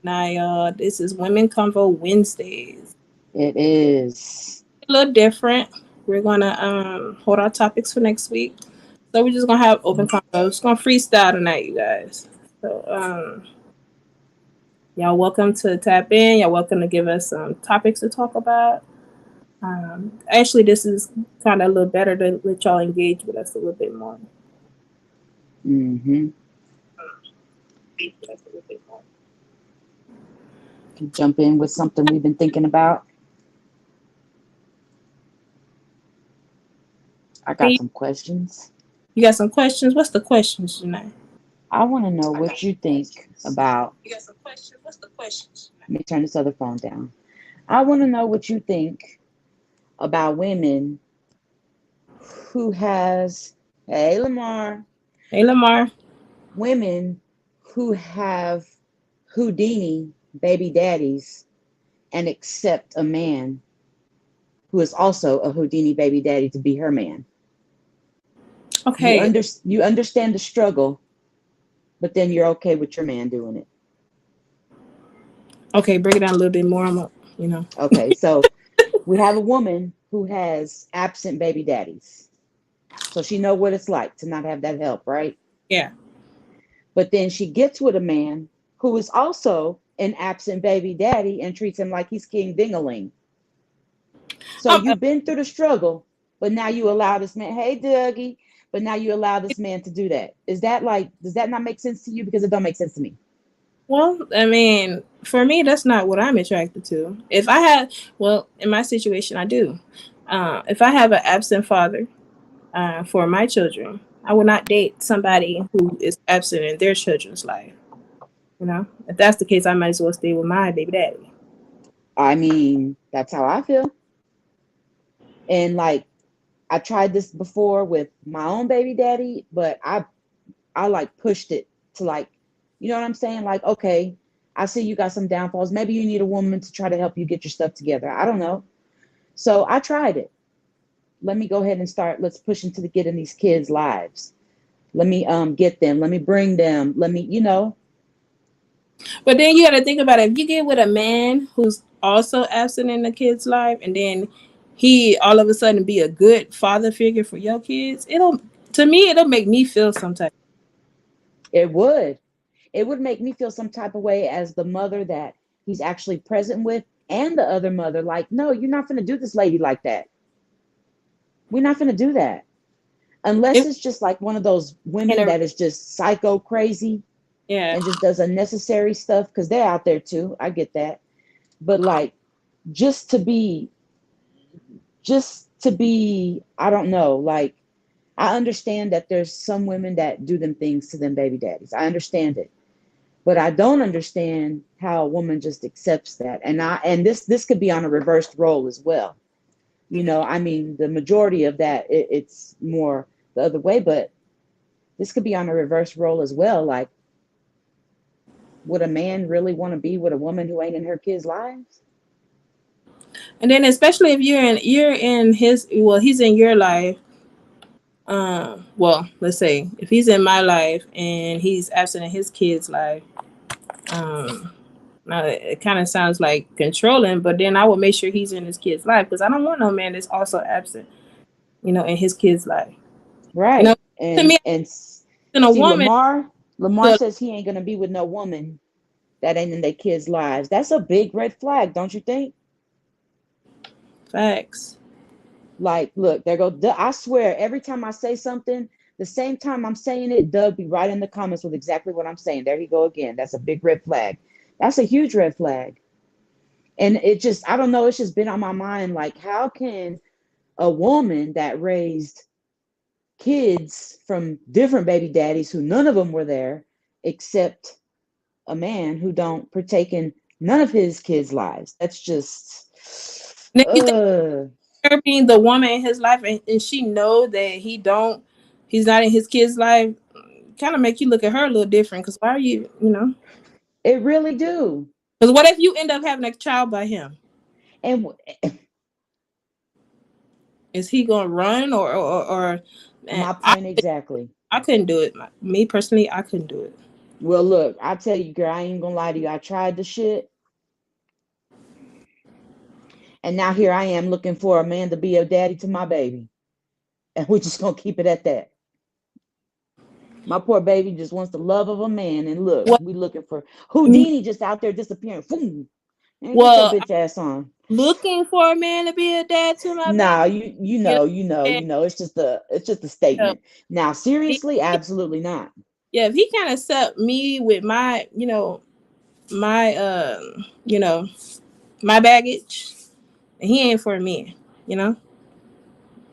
Janaya. This is Women Convo Wednesdays. It is. A little different. We're gonna hold our topics for next week. So we're just gonna have open convo. Just gonna freestyle tonight, you guys. So y'all welcome to tap in. Y'all welcome to give us some topics to talk about. Actually, this is kind of a little better to let y'all engage with us a little bit more. Mm-hmm. Can jump in with something we've been thinking about. I got Hey, some questions. you got some questions? What's the questions tonight? I want to know what you think about. You got some questions? What's the questions? Let me turn this other phone down. I want to know what you think about women who has. Hey, Lamar. Hey, Lamar. Women who have Houdini baby daddies and accept a man who is also a Houdini baby daddy to be her man. You Okay. under you understand the struggle, but then you're okay with your man doing it. Okay, break it down a little bit more. You know. Okay, so we have a woman who has absent baby daddies. So she know what it's like to not have that help, right? Yeah. But then she gets with a man who is also an absent baby daddy and treats him like he's king dingaling. So Um, you've been through the struggle, but now you allow this man, hey Dougie, but now you allow this man to do that. Is that like, does that not make sense to you? Because it don't make sense to me. well, I mean, for me, that's not what I'm attracted to. If I had, well, in my situation, I do. If I have an absent father for my children, I would not date somebody who is absent in their children's life. You know, if that's the case, I might as well stay with my baby daddy. I mean, that's how I feel. And like I tried this before with my own baby daddy, but I like pushed it to like, you know what I'm saying? Like, okay, I see you got some downfalls. Maybe you need a woman to try to help you get your stuff together. I don't know. So I tried it. Let me go ahead and start. Let's push into the getting these kids' lives. Let me get them. Let me bring them. Let me, But then you got to think about it. If you get with a man who's also absent in the kid's life, and then he all of a sudden be a good father figure for your kids, it'll to me it'll make me feel some type. it would. It would make me feel some type of way as the mother that he's actually present with and the other mother. Like, no, you're not going to do this lady like that. We're not going to do that. Unless It, it's just like one of those in women a, that is just psycho crazy yeah. and just does unnecessary stuff because they're out there too. I get that. But like just to be I don't know, like I understand that there's some women that do them things to them baby daddies. I understand it. But I don't understand how a woman just accepts that. And this could be on a reversed role as well. I mean, the majority of that it's more the other way, but this could be on a reverse role as well. Like, would a man really want to be with a woman who ain't in her kids' lives? And then especially if you're in his well, he's in your life. Well, let's say if he's in my life and he's absent in his kid's life, um, now it kind of sounds like controlling. But then I would make sure he's in his kid's life because I don't want no man that's also absent, in his kid's life. You know, Right. to me, And in a see, woman, Lamar the says he ain't gonna be with no woman that ain't in their kids' lives. That's a big red flag, don't you think? facts. Like, look, there go. I swear, every time I say something, the same time I'm saying it, Doug be right in the comments with exactly what I'm saying. There he go again. That's a big red flag. That's a huge red flag. And it just, I don't know, it's just been on my mind. Like, how can a woman that raised kids from different baby daddies who none of them were there, except a man who don't partake in none of his kids' lives? That's just, And then you think her being the woman in his life, and she know that he's not in his kid's life, kind of make you look at her a little different. Because why are you? it really do. Because what if you end up having a child by him? And Is he gonna run or man, my point exactly. I couldn't do it. Me personally, I couldn't do it. Well, look, I tell you, girl, I ain't gonna lie to you. I tried the shit, and now here I am looking for a man to be a daddy to my baby, and we're just gonna keep it at that. My poor baby just wants the love of a man, and look, Well, we looking for Houdini just out there disappearing. Boom, man, get your well, bitch ass on. looking for a man to be a dad to my baby. Nah, you You know, know, you know, and, you know. It's just a you know, statement. Now, he, seriously, absolutely not. yeah, if he can't accept me with my, my, my baggage, he ain't for me. You know.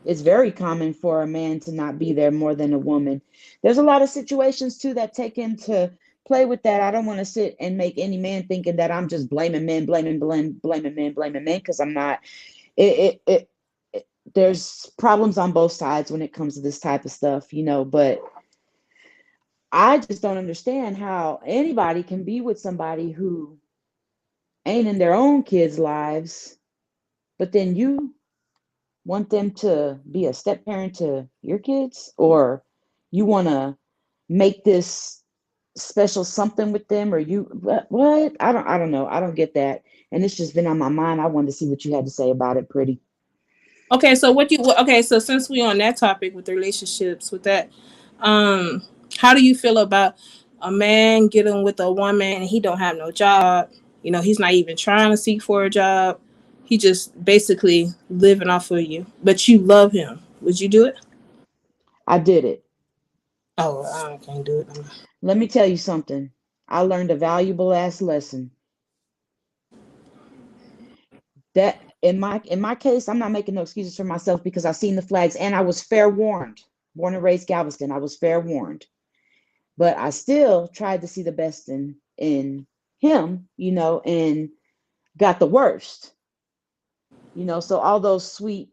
It's very common for a man to not be there more than a woman. There's a lot of situations too that take into play with that. I don't want to sit and make any man thinking that I'm just blaming men, blaming men, because I'm not. It there's problems on both sides when it comes to this type of stuff, but I just don't understand how anybody can be with somebody who ain't in their own kids' lives, but then you want them to be a step parent to your kids, or you want to make this special something with them, or what? I don't know. I don't get that. And it's just been on my mind. I wanted to see what you had to say about it, Pretty. Okay, so okay, so since we on that topic with the relationships with that, um, how do you feel about a man getting with a woman and he don't have no job? He's not even trying to seek for a job. He just basically living off of you, but you love him. Would you do it? I did it. Oh, I can't do it. Let me tell you something. I learned a valuable ass lesson. That in my case, I'm not making no excuses for myself because I've seen the flags and I was fair warned. Born and raised Galveston, I was fair warned. But I still tried to see the best in him, and got the worst. So all those sweet,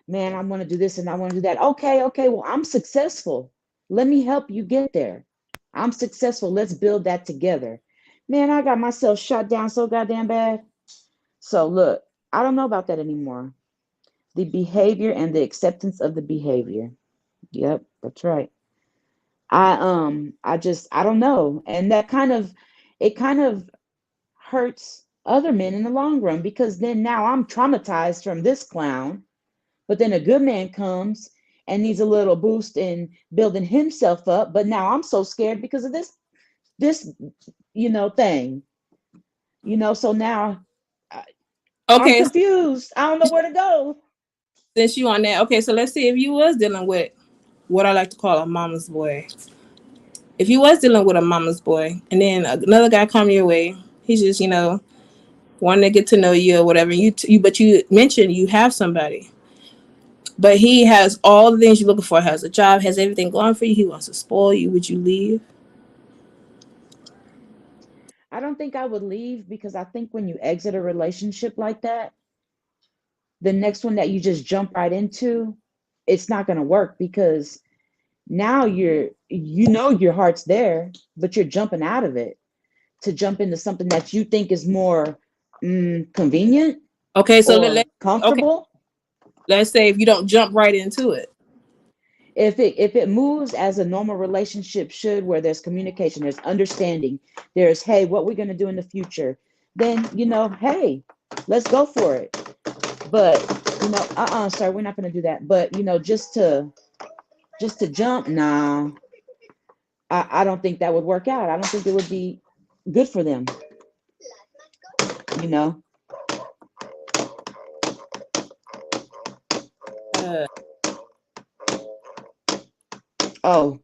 man, I want to do this and I want to do that. Okay, okay, well, I'm successful. Let me help you get there. I'm successful. Let's build that together. Man, I got myself shot down so goddamn bad. So look, I don't know about that anymore. The behavior and the acceptance of the behavior. Yep, that's right. I don't know. And that kind of hurts other men in the long run, because then now I'm traumatized from this clown, but then a good man comes and needs a little boost in building himself up, but now I'm so scared because of this thing. So now I- I'm Okay, so confused. I don't know where to go. since you on that, okay, so let's see if you was dealing with what I like to call a mama's boy. If you was dealing with a mama's boy, and then another guy come your way, he's just wanting to get to know you or whatever. But you mentioned you have somebody, but he has all the things you're looking for. Has a job, has everything going for you. He wants to spoil you. Would you leave? I don't think I would leave, because I think when you exit a relationship like that, the next one that you just jump right into, it's not going to work, because now your heart's there, but you're jumping out of it to jump into something that you think is more convenient Okay, so or okay. comfortable. Let's say if you don't jump right into it. If it moves as a normal relationship should, where there's communication, there's understanding, there's, hey, what we're going to do in the future, then hey, let's go for it. But sorry, we're not going to do that. But just to jump, nah, I don't think that would work out. I don't think it would be good for them, you know. Uh, Oh,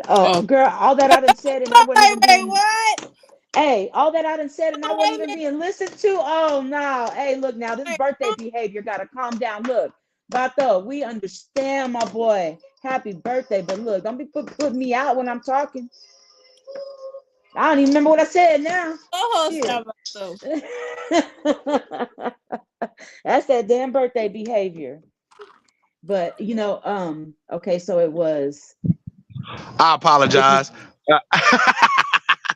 oh, girl, all that I done said and I wasn't wait, even wait, being, what? hey, all that I done said and I Oh, wasn't wait a even minute. being listened to. Oh no, hey, look now, this Wait, birthday behavior gotta calm down. Look, Bato, we understand, my boy. Happy birthday, but look, don't be putting me out when I'm talking. I don't even remember what I said now. oh, Shit. stop myself. That's that damn birthday behavior. But okay, so it was. I If you apologize. Uh,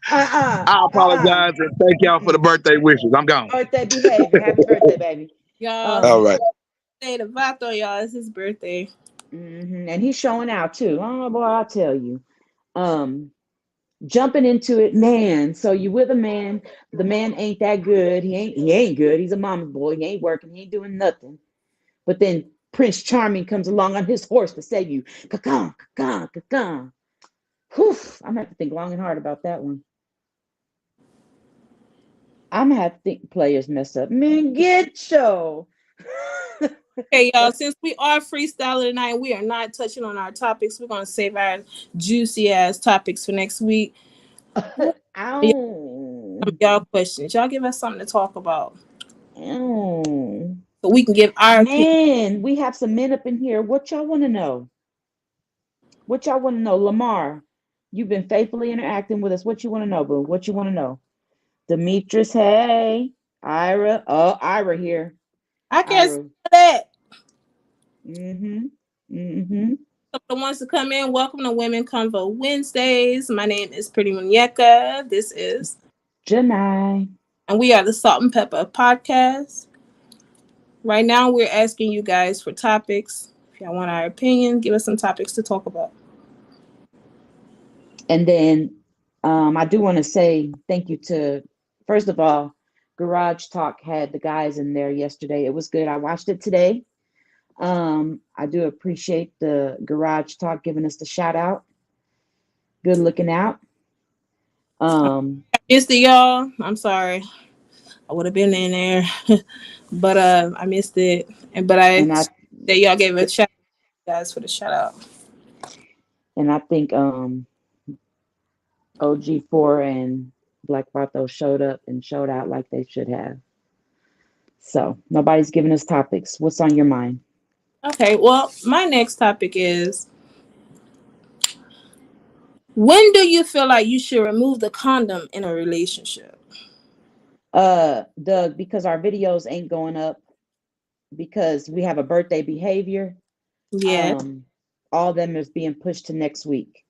uh-uh, I uh-uh, apologize and thank y'all for the mm-mm. birthday wishes. I'm gone. Birthday behavior. Happy birthday, baby. Y'all, All Um, right. say the Vato, y'all. It's his birthday. and he's showing out too. Oh boy, I tell you. Um, jumping into it, man. So you with a man, the man ain't that good. He ain't good. He's a mama's boy. He ain't working. He ain't doing nothing. But then Prince Charming comes along on his horse to save you. Ka-kong, ka-kong, ka-kong. Whew, I'm gonna have to think long and hard about that one. I'm gonna have to think players mess up. Man, get yo. Okay, y'all, since we are freestyling tonight, we are not touching on our topics. We're gonna save our juicy ass topics for next week. Ow. Y'all questions. Y'all give us something to talk about. Ow. So we can give our opinion. Man, we have some men up in here. What y'all want to know? What y'all want to know? Lamar, you've been faithfully interacting with us. What you want to know, boo? What you want to know? Demetrius, hey. Ira. Oh, Ira here. I can't Ira. say that. Mm-hmm. Mm-hmm. The ones to come in, welcome to Women Convo Wednesdays. My name is Pretty Muñeca. This is Jeni. and we are the Salt and Pepper Podcast. Right now, we're asking you guys for topics. If y'all want our opinion, give us some topics to talk about. And then I do want to say thank you to, first of all, Garage Talk had the guys in there yesterday. It was good. I watched it today. I do appreciate the Garage Talk giving us the shout out. Good looking out. Missed it, y'all. I'm sorry. I would have been in there, but I missed it. But that y'all gave a shout out, guys, for the shout out. And I think OG4 and Black Bartho showed up and showed out like they should have. So nobody's giving us topics. What's on your mind? Okay, well, my next topic is, when do you feel like you should remove the condom in a relationship? Doug, because our videos ain't going up because we have a birthday behavior. Yeah. All of them is being pushed to next week.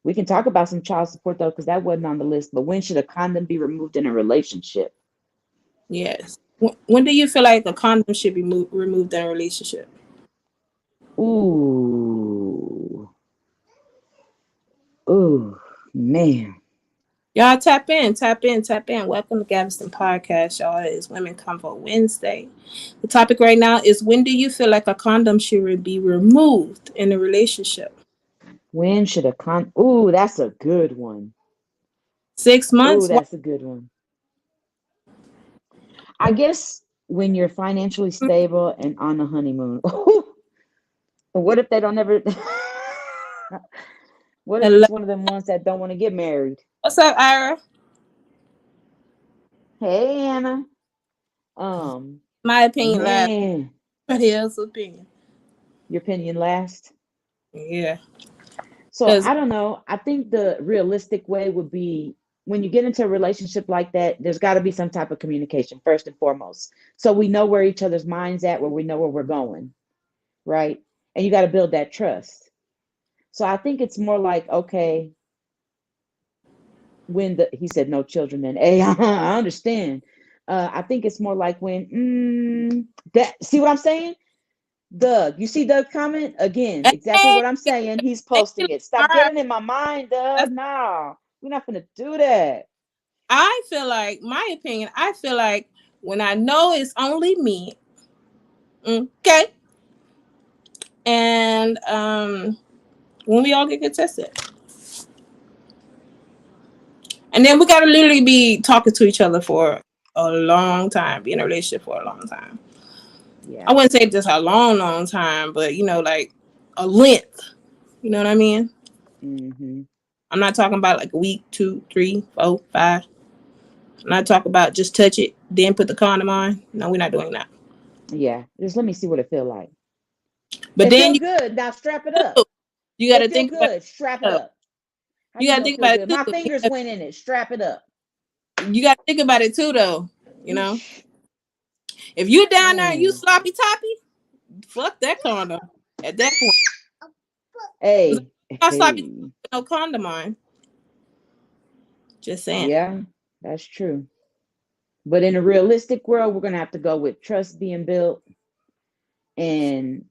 We can talk about some child support though, because that wasn't on the list. But when should a condom be removed in a relationship? Yes. When do you feel like a condom should be removed in a relationship? Ooh, man. Y'all tap in. Welcome to Galveston Podcast, y'all. It is Women Convo Wednesday. The topic right now is, when do you feel like a condom should be removed in a relationship? When should a condom? Ooh, that's a good one. 6 months? Ooh, that's a good one. I guess when you're financially stable and on a honeymoon. What if they don't ever? What if it's one of them ones that don't want to get married? What's up, Ira? Hey, Anna. My opinion last. Man. Somebody else's opinion. Your opinion last? Yeah. So I don't know. I think the realistic way would be, when you get into a relationship like that, there's got to be some type of communication first and foremost. So we know where each other's minds at, where we know where we're going, right? And you got to build that trust. So I think it's more like, okay, when he said no children, and hey, I understand. I think it's more like when that, see what I'm saying? Doug, you see Doug comment again, exactly what I'm saying. He's posting it. Stop getting in my mind, Doug. No, we're not gonna do that. I feel like, my opinion, I feel like when I know it's only me, okay, and when we all get tested, and then we gotta literally be talking to each other for a long time, be in a relationship for a long time. Yeah. I wouldn't say just a long time, but like a length. You know what I mean? Mm-hmm. I'm not talking about like a week, 2, 3, 4, 5. I'm not talking about just touch it, then put the condom on. No, we're not doing that. Yeah, just let me see what it feel like. But it then feel good. Now strap it up. You got to think good. About, strap it up. You got to think about it too. My fingers went in it. Strap it up. You got to think about it too, though. You know, if you down there and you sloppy toppy, fuck that condom. At that point, hey, sloppy, no condom on. Just saying. Yeah, that's true. But in a realistic world, we're gonna have to go with trust being built, and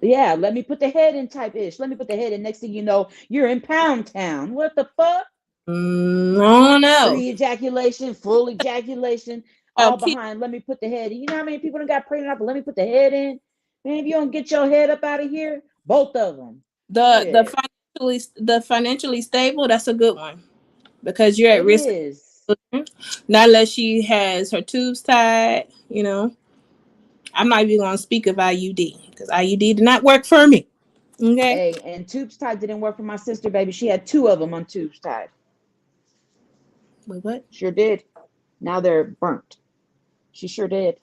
Yeah, let me put the head in type ish. Let me put the head in. Next thing you know, you're in Pound Town. What the fuck? No, no. Pre-ejaculation, full ejaculation, Oh, all behind. Let me put the head in. You know how many people done got pregnant off? Let me put the head in. Man, if you don't get your head up out of here, both of them. the Shit, financially stable. That's a good one because you're at it risk. is. Not unless she has her tubes tied. You know, I'm not even going to speak of IUD because IUD did not work for me. Okay. Hey, and tubes tied didn't work for my sister, baby. She had 2 of them on tubes tied. Wait, what? Sure did. Now they're burnt. She sure did.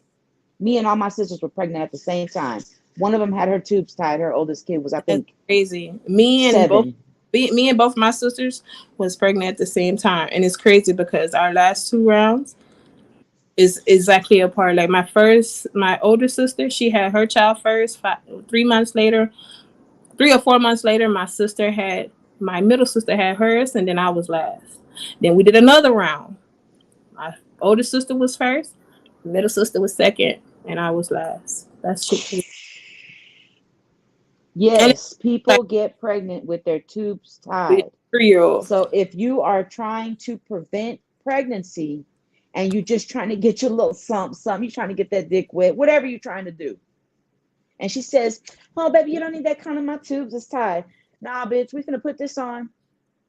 Me and all my sisters were pregnant at the same time. One of them had her tubes tied. Her oldest kid was, I That's think, crazy. 7. Me and both my sisters was pregnant at the same time, and it's crazy because our last 2 rounds is exactly apart. Like my older sister, she had her child first. 3 months later, 3 or 4 months later, my middle sister had hers, and then I was last. Then we did another round. My older sister was first, middle sister was second, and I was last. That's shit crazy. And it's Yes, like people get pregnant with their tubes a tied. 3-year-old. So if you are trying to prevent pregnancy and you're just trying to get your little something, you're trying to get that dick wet, whatever you're trying to do. And she says, "Oh, baby, you don't need that kind of my tubes is tied." Nah, bitch, we gonna put this on.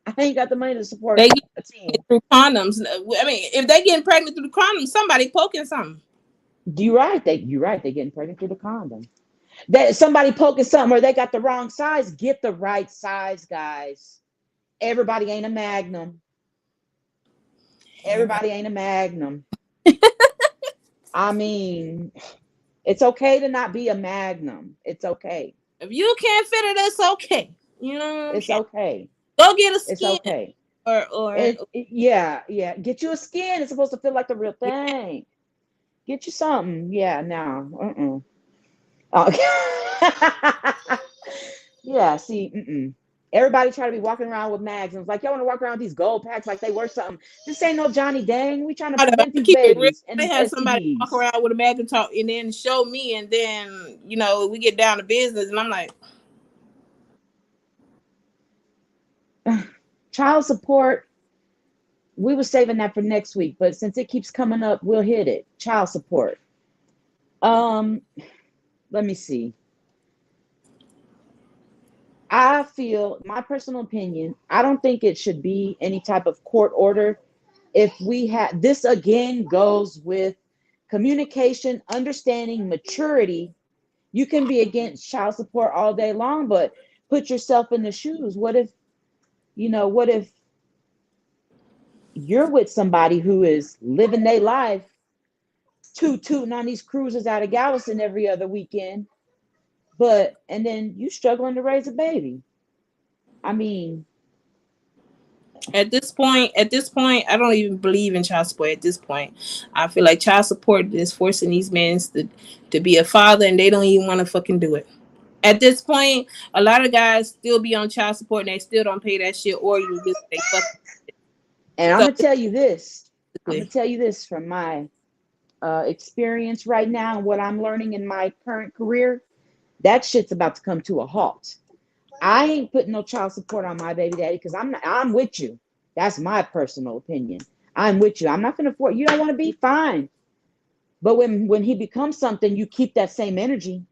I ain't got the money to support They get a team. through condoms. I mean, if they getting pregnant through the condoms, somebody poking something. You're right. You're right. They getting pregnant through the condom. That somebody poking something or they got the wrong size. Get the right size, guys. Everybody ain't a magnum. Everybody ain't a magnum. I mean, it's okay to not be a magnum. It's okay. If you can't fit it, it's okay. You know what I'm It's saying? okay. Go get a It's skin okay. or Yeah, yeah. Get you a skin. It's supposed to feel like the real thing. Get you something. Yeah, no. Okay. Yeah, see, everybody try to be walking around with mags and it's like, y'all want to walk around with these gold packs like they worth something. This ain't no Johnny Dang. We trying to I'm prevent gonna these keep it real. babies and They these have somebody walk STDs. around with a mag and talk, and then show me, and then we get down to business, and I'm like, Child support, we were saving that for next week, but since it keeps coming up, we'll hit it. Child support. Um, Let me see. I feel, my personal opinion, I don't think it should be any type of court order. If we have this, again goes with communication, understanding, maturity. You can be against child support all day long, but put yourself in the shoes. What if you're with somebody who is living their life, tooting on these cruises out of Galveston every other weekend, and then you struggling to raise a baby? I mean, at this point, I don't even believe in child support. At this point, I feel like child support is forcing these men to be a father, and they don't even want to fucking do it. At this point, a lot of guys still be on child support and they still don't pay that shit, or you just they fuck. and I'm So gonna tell you this. I'm gonna tell you this from my experience right now and what I'm learning in my current career. That shit's about to come to a halt. I ain't putting no child support on my baby daddy because I'm with you. That's my personal opinion. I'm with you. I'm not gonna afford, you don't want to be fine. But when he becomes something, you keep that same energy.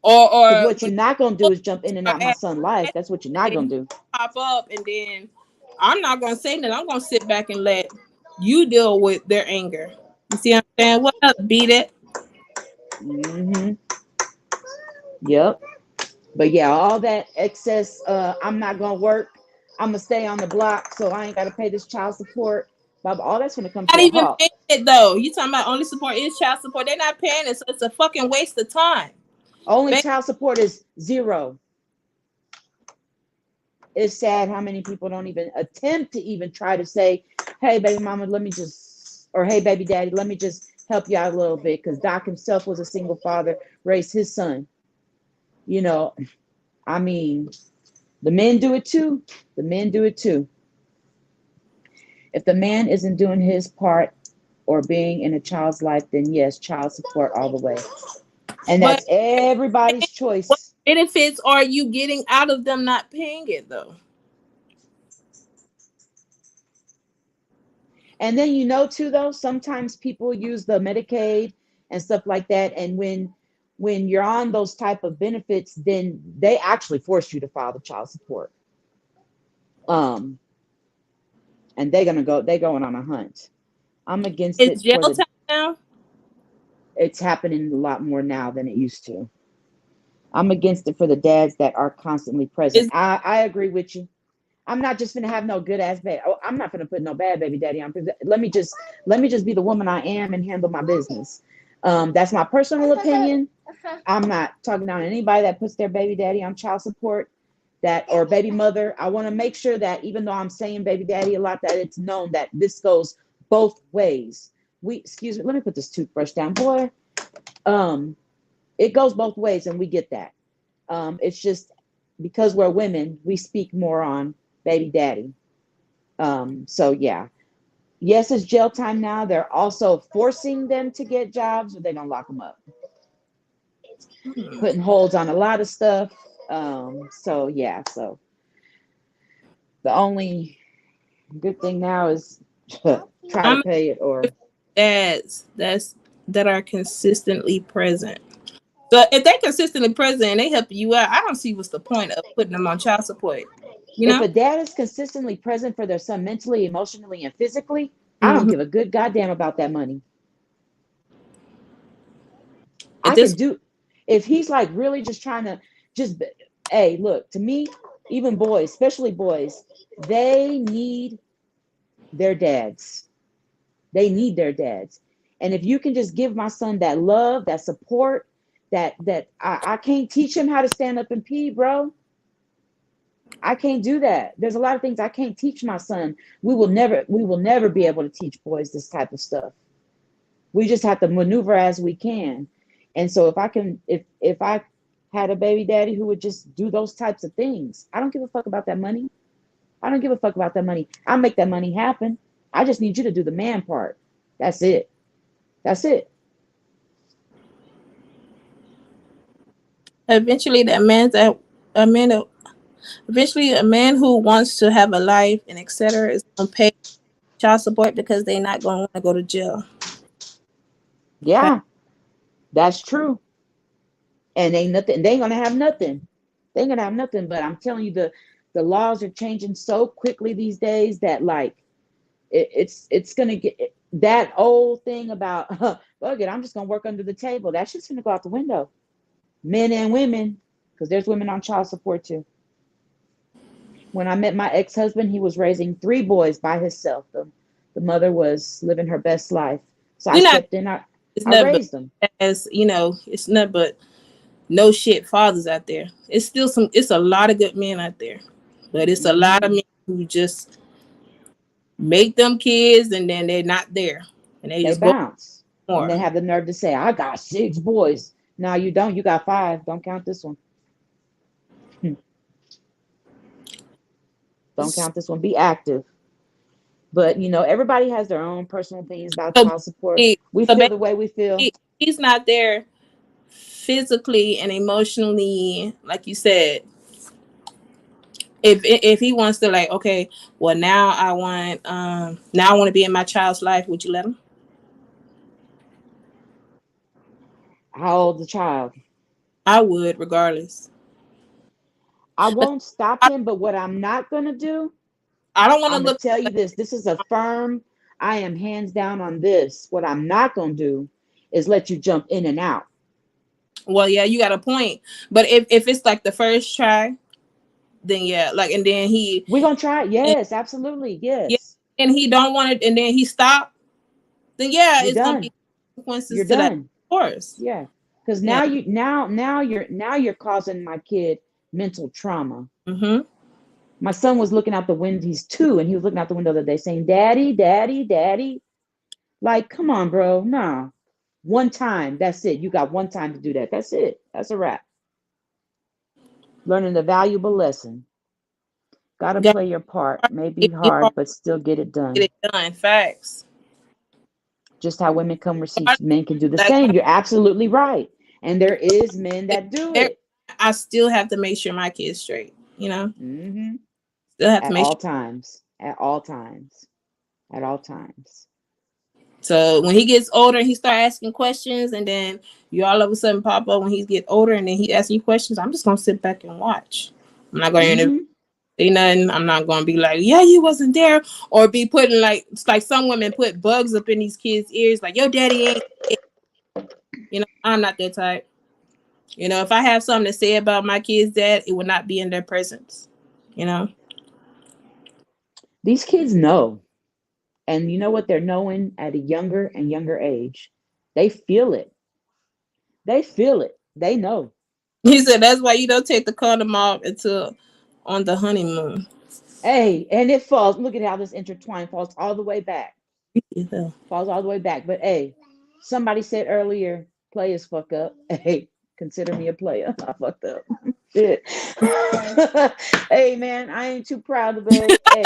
Because or what you're not gonna do is jump in and out my son's life. That's what you're not gonna do. pop up, and then I'm not gonna say that. I'm gonna sit back and let you deal with their anger. You see what I'm saying? What up? Beat it. Mm-hmm. Yep. But yeah, all that excess, I'm not gonna work. I'm gonna stay on the block, so I ain't gotta pay this child support. But all that's gonna come Not to a even halt. paying it though. You talking about only support is child support? They're not paying it, so it's a fucking waste of time. Only child support is 0. It's sad how many people don't even attempt to even try to say, "Hey, baby mama, let me just," or "Hey, baby daddy, let me just help you out a little bit," because Doc himself was a single father, raised his son. You know, I mean, the men do it too. The men do it too. If the man isn't doing his part or being in a child's life, then yes, child support all the way. And But that's everybody's what choice. benefits are you getting out of them not paying it though? And then, you know, too, though, sometimes people use the Medicaid and stuff like that. And when you're on those type of benefits, then they actually force you to file the child support. And they're going on a hunt. I'm against It's it for jail the, time now. it's happening a lot more now than it used to. I'm against it for the dads that are constantly present. Is I agree with you. I'm not just gonna have no good ass baby. Oh, I'm not gonna put no bad baby daddy on. Let me just be the woman I am and handle my business. That's my personal opinion. I'm not talking down anybody that puts their baby daddy on child support, that or baby mother. I want to make sure that even though I'm saying baby daddy a lot, that it's known that this goes both ways. Excuse me, let me put this toothbrush down, boy. It goes both ways, and we get that. It's just because we're women, we speak more on baby daddy. So yeah, yes, it's jail time now. They're also forcing them to get jobs, or they're gonna lock them up, putting holds on a lot of stuff. So yeah, so the only good thing now is try to I'm pay it, or dads that are consistently present. So if they're consistently present and they help you out, I don't see what's the point of putting them on child support. You if know? a dad is consistently present for their son mentally, emotionally, and physically, I don't Mm-hmm. give a good goddamn about that money. At I can this, do, if he's like really just trying to just, hey, look, to me, even boys, especially boys, they need their dads. They need their dads. And if you can just give my son that love, that support, that I can't teach him how to stand up and pee, bro. I can't do that. There's a lot of things I can't teach my son. We will never be able to teach boys this type of stuff. We just have to maneuver as we can. And so if I had a baby daddy who would just do those types of things, I don't give a fuck about that money. I don't give a fuck about that money. I'll make that money happen. I just need you to do the man part. That's it. That's it. eventually, eventually a man who wants to have a life and etc. is gonna pay child support because they're not gonna want to go to jail. Yeah, that's true. And ain't nothing, they ain't gonna have nothing. They ain't gonna have nothing. But I'm telling you, the laws are changing so quickly these days that like it's gonna get that old thing about fuck it, I'm just gonna work under the table. That shit's gonna go out the window. Men and women, because there's women on child support too. When I met my ex-husband, he was raising 3 boys by himself. The mother was living her best life. So I We're not. stepped in, I It's I not but raised them. as you know. It's not but no shit fathers out there. It's still some. It's a lot of good men out there, but it's a lot of Mm-hmm. men who just make them kids and then they're not there, and they They just go bounce. And they more. have the nerve to say, I got 6 boys. No, you don't. You got 5. Don't count this one. Don't count this one. Be active. But you know, everybody has their own personal opinions about So, child support. We so feel the way we feel. he's not there physically and emotionally, like you said. If he wants to, like, okay, well now I want to be in my child's life, would you let him? How old the child? I would, regardless. I won't stop I, him, but what I'm not gonna do, I don't want to I'm gonna look tell you this. This is a firm, I am hands down on this. What I'm not gonna do is let you jump in and out. well, yeah, you got a point. But if it's like the first try, then yeah, like, and then We're gonna try it. and, Yes, absolutely. yeah, Yes. and he don't want it, and then he stopped, then yeah, You're it's gonna be done. consequences You're to that, done. of course. Yeah. Because Yeah. now you're causing my kid mental trauma. Mm-hmm. My son was looking out the window. He's 2, and he was looking out the window the other day saying, Daddy, Daddy, Daddy. Like, come on, bro. Nah. One time. That's it. You got one time to do that. That's it. That's a wrap. Learning a valuable lesson. Gotta Got play your part. May be it hard hard, but still get it to done. get it done. Facts. Just how women come receipts, Hard, men can do the like same. You're absolutely right. And there is men that do there, it. I still have to make sure my kid's straight. You know, Mm-hmm. still have to At make all sure. times. At all times. At all times. So when he gets older and he start asking questions, and then you all of a sudden pop up when he get older, and then he asks you questions, I'm just gonna sit back and watch. I'm not going to say nothing. I'm not gonna be like, yeah, you wasn't there, or be putting like it's like some women put bugs up in these kids' ears, like your daddy ain't. You know, I'm not that type. You know, if I have something to say about my kid's dad, it would not be in their presence. You know, These kids know. And you know what they're knowing at a younger and younger age? They feel it. They feel it. They know. he said that's why you don't take the condom off until on the honeymoon. Hey, and it falls. Look at how this intertwine falls all the way back. Yeah. Falls all the way back. But hey, somebody said earlier, players fuck up. Hey, consider me a player. I fucked up. Shit. Hey man, I ain't too proud of it. Hey,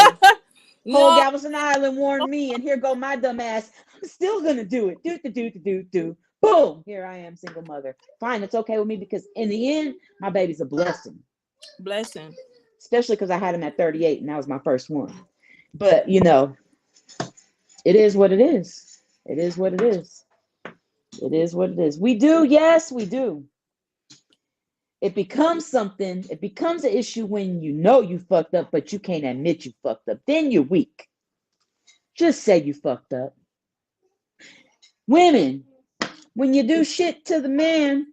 whole No, Galveston Island warned me, and here go my dumb ass. I'm still gonna do it. Do. Boom! Here I am, single mother. Fine, it's okay with me because in the end, my baby's a blessing. blessing. Especially because I had him at 38, and that was my first one. But you know, it is what it is. It is what it is. It is what it is. We do, yes, we do. It becomes something. It becomes an issue when you know you fucked up, but you can't admit you fucked up. Then you're weak. Just say you fucked up. Women, when you do shit to the man,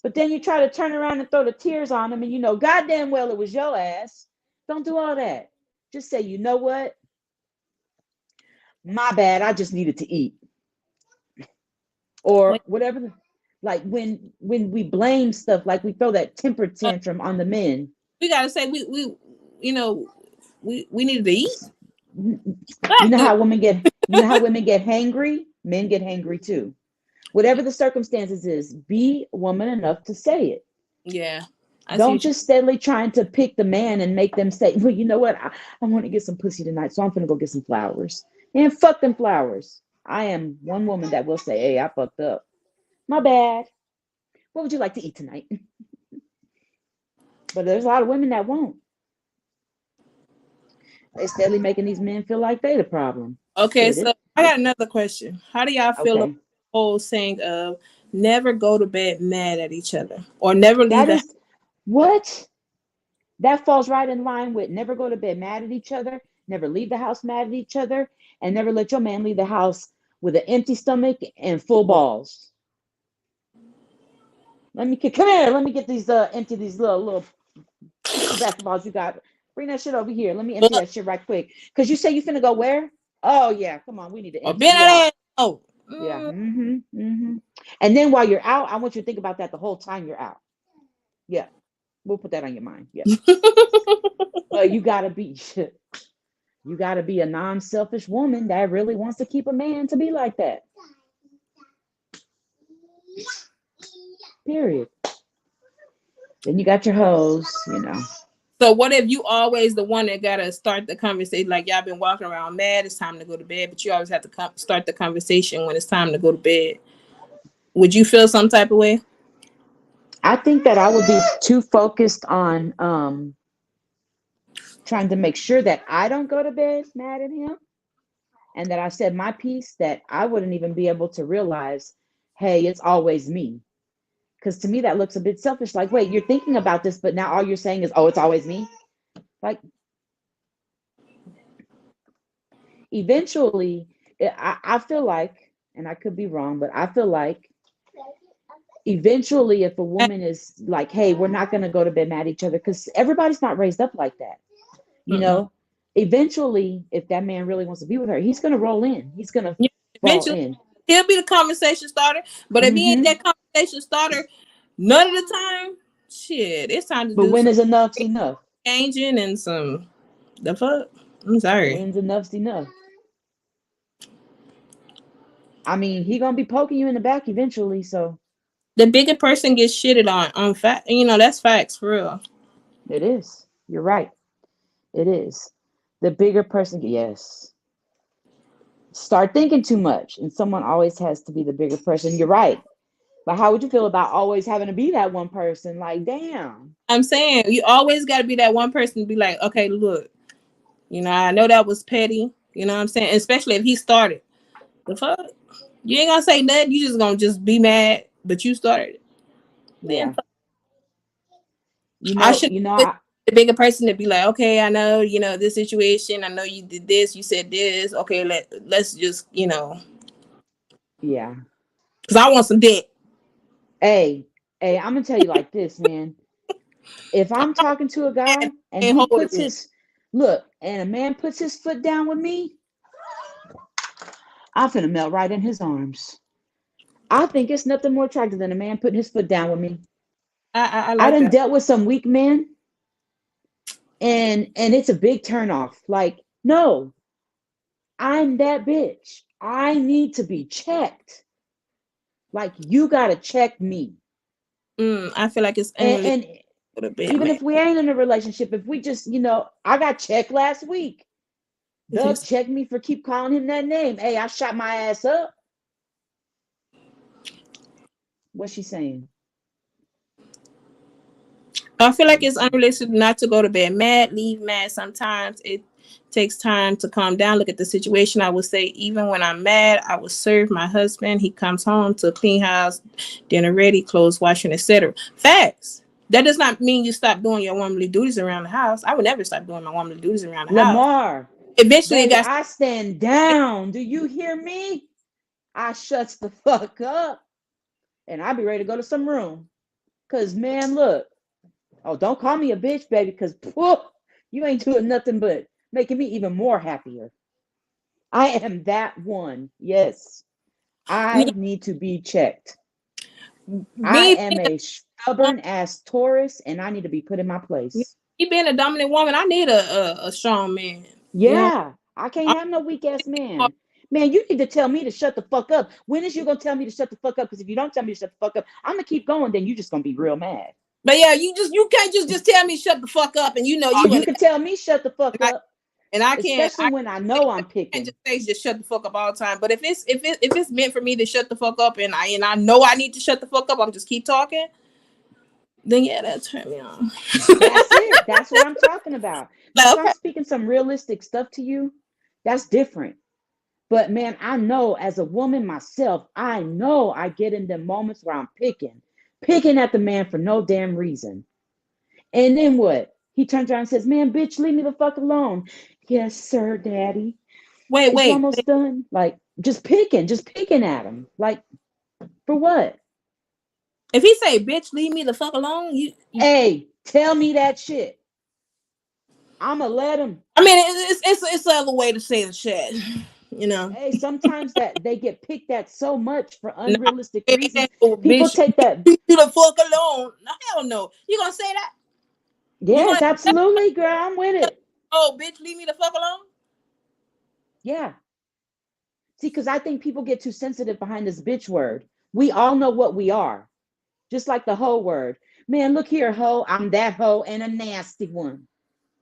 but then you try to turn around and throw the tears on him, and you know goddamn well it was your ass. Don't do all that. Just say, you know what? My bad. I just needed to eat, or Wait, whatever. Like when we blame stuff, like we throw that temper tantrum on the men. we gotta say we you know we needed to eat. You know Exactly. how women get. You know how women get hangry. Men get hangry too. Whatever the circumstances is, be woman enough to say it. Yeah, I see Don't what you. just steadily trying to pick the man and make them say, well, you know what? I want to get some pussy tonight, so I'm going to go get some flowers. And fuck them flowers. I am one woman that will say, hey, I fucked up. My bad. What would you like to eat tonight? But there's a lot of women that won't. They steadily making these men feel like they the problem. Okay, Shit, so I got another question. How do y'all feel about okay. the whole saying of never go to bed mad at each other or never leave That the is what? That falls right in line with never go to bed mad at each other, never leave the house mad at each other, and never let your man leave the house with an empty stomach and full balls. Let me come here. Let me get these empty these little picture basketballs you got. Bring that shit over here. Let me empty house that shit right quick. Cause you say you finna go where? Oh yeah, come on. We need to or empty been you at out. that? Oh, Yeah. And then while you're out, I want you to think about that the whole time you're out. Yeah. We'll put that on your mind. Yeah. But you gotta be you gotta be a non-selfish woman that really wants to keep a man to be like that. Period. Then you got your hoes, you know. So what if you always the one that gotta start the conversation? Like y'all been walking around mad, it's time to go to bed, but you always have to start the conversation when it's time to go to bed. Would you feel some type of way? I think that I would be too focused on trying to make sure that I don't go to bed mad at him and that I said my piece, that I wouldn't even be able to realize, hey, it's always me. Because to me, that looks a bit selfish. Like, wait, you're thinking about this, but now all you're saying is, oh, it's always me. Like, eventually, I feel like, and I could be wrong, but I feel like eventually, if a woman is like, hey, we're not going to go to bed mad at each other, because everybody's not raised up like that. You Mm-mm. know, eventually, if that man really wants to be with her, he's going to roll in. He's going to Yeah, fall eventually in. he'll be the conversation starter. But if he ain't Hmm. that conversation starter none of the time, shit, it's time to But do when some is enough's enough? changing and some the fuck. I'm sorry. When's enough's enough? I mean, he gonna be poking you in the back eventually. So The bigger person gets shitted on fact. You know that's facts for real. it is. You're right. It is. The bigger person, yes. Start thinking too much, and someone always has to be the bigger person. You're right. But how would you feel about always having to be that one person? Like, damn. I'm saying you always got to be that one person to be like, okay, look, you know, I know that was petty. You know what I'm saying? Especially if he started. The fuck? You ain't gonna say nothing. You just gonna just be mad, but you started it. Then Yeah. I should I, the bigger person to be like, okay, I know, you know, this situation. I know you did this. You said this. Okay, let's just, you know. yeah. Because I want some dick. Hey, I'm gonna tell you like this, man. If I'm talking to a guy and he puts his and a man puts his foot down with me, I'm finna melt right in his arms. I think it's nothing more attractive than a man putting his foot down with me. I I like done that. dealt with some weak men, and it's a big turnoff. Like, no, I'm that bitch. I need to be checked. Like, you gotta check me. I feel like it's And a bit, even man. if we ain't in a relationship, if we just, I got checked last week. Doug checked me for keep calling him that name. Hey, I shot my ass up. What's she saying? I feel like it's unrealistic not to go to bed mad, leave mad. Sometimes it takes time to calm down, look at the situation. I would say even when I'm mad, I would serve my husband. He comes home to a clean house, dinner ready, clothes washing, etc. Facts. That does not mean you stop doing your womanly duties around the house. I would never stop doing my womanly duties around the Lamar, house. Eventually, baby, I stand down. Do you hear me? I shuts the fuck up, and I be ready to go to some room. Cause man, look. Oh, don't call me a bitch, baby, because you ain't doing nothing but making me even more happier. I am that one. Yes. I need to be checked. I am a stubborn ass Taurus, and I need to be put in my place. Me being a dominant woman, I need a strong man. Yeah. You know? I can't have no weak ass man. Man, you need to tell me to shut the fuck up. When is you gonna tell me to shut the fuck up? Because if you don't tell me to shut the fuck up, I'm gonna keep going. Then you just gonna be real mad. But yeah, you can't just tell me shut the fuck up, and you know you can tell me shut the fuck up. And I can't, especially when I know I'm picking. Just say just shut the fuck up all the time. But if it's meant for me to shut the fuck up, and I know I need to shut the fuck up, I'm just keep talking. Then yeah, that turned me on. That's it. That's what I'm talking about. Now, if I'm speaking some realistic stuff to you, that's different. But man, I know as a woman myself, I know I get in the moments where I'm picking at the man for no damn reason. And then what? He turns around and says, "Man, bitch, leave me the fuck alone." Yes, sir, daddy. It's almost done. Like just picking at him. Like for what? If he say, "Bitch, leave me the fuck alone," hey, tell me that shit. I'ma let him. I mean, it's the other way to say the shit. You know. Hey, sometimes that they get picked at so much for unrealistic reasons. People bitch, take that. Leave me the fuck alone. No, hell no. You gonna say that? Yes, absolutely, girl. I'm with it. Oh, bitch, leave me the fuck alone. Yeah. See, because I think people get too sensitive behind this bitch word. We all know what we are. Just like the hoe word. Man, look here, hoe. I'm that hoe and a nasty one.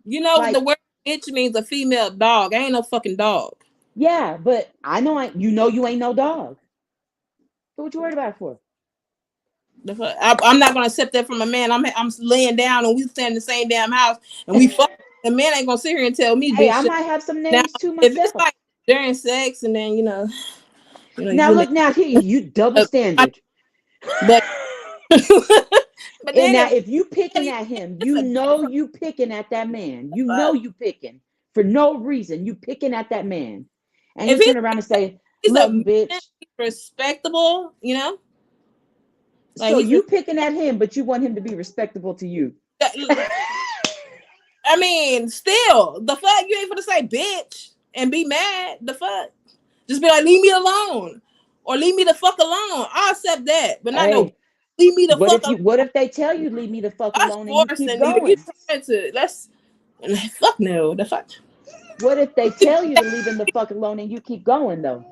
You know, like, the word bitch means a female dog. I ain't no fucking dog. Yeah, but I know you ain't no dog. So what you worried about it for? I'm not gonna accept that from a man. I'm laying down and we stand in the same damn house and we fuck. The man ain't gonna sit here and tell me. Hey, I might have some names too myself. If it's like during sex and then you know now look now here you double standard. But and now if you picking at him, you know you picking at that man. You know you picking for no reason. You picking at that man, and you turn around and say, "Look, bitch, respectable," you know. Like so you picking at him, but you want him to be respectable to you. I mean, still, the fuck, you ain't gonna say bitch and be mad. The fuck, just be like, leave me alone, or leave me the fuck alone. I'll accept that, but not no. Leave me the fuck alone. What if they tell you leave me the fuck alone and you keep going? You trying to fuck no, the fuck. What if they tell you to leave him the fuck alone and you keep going though?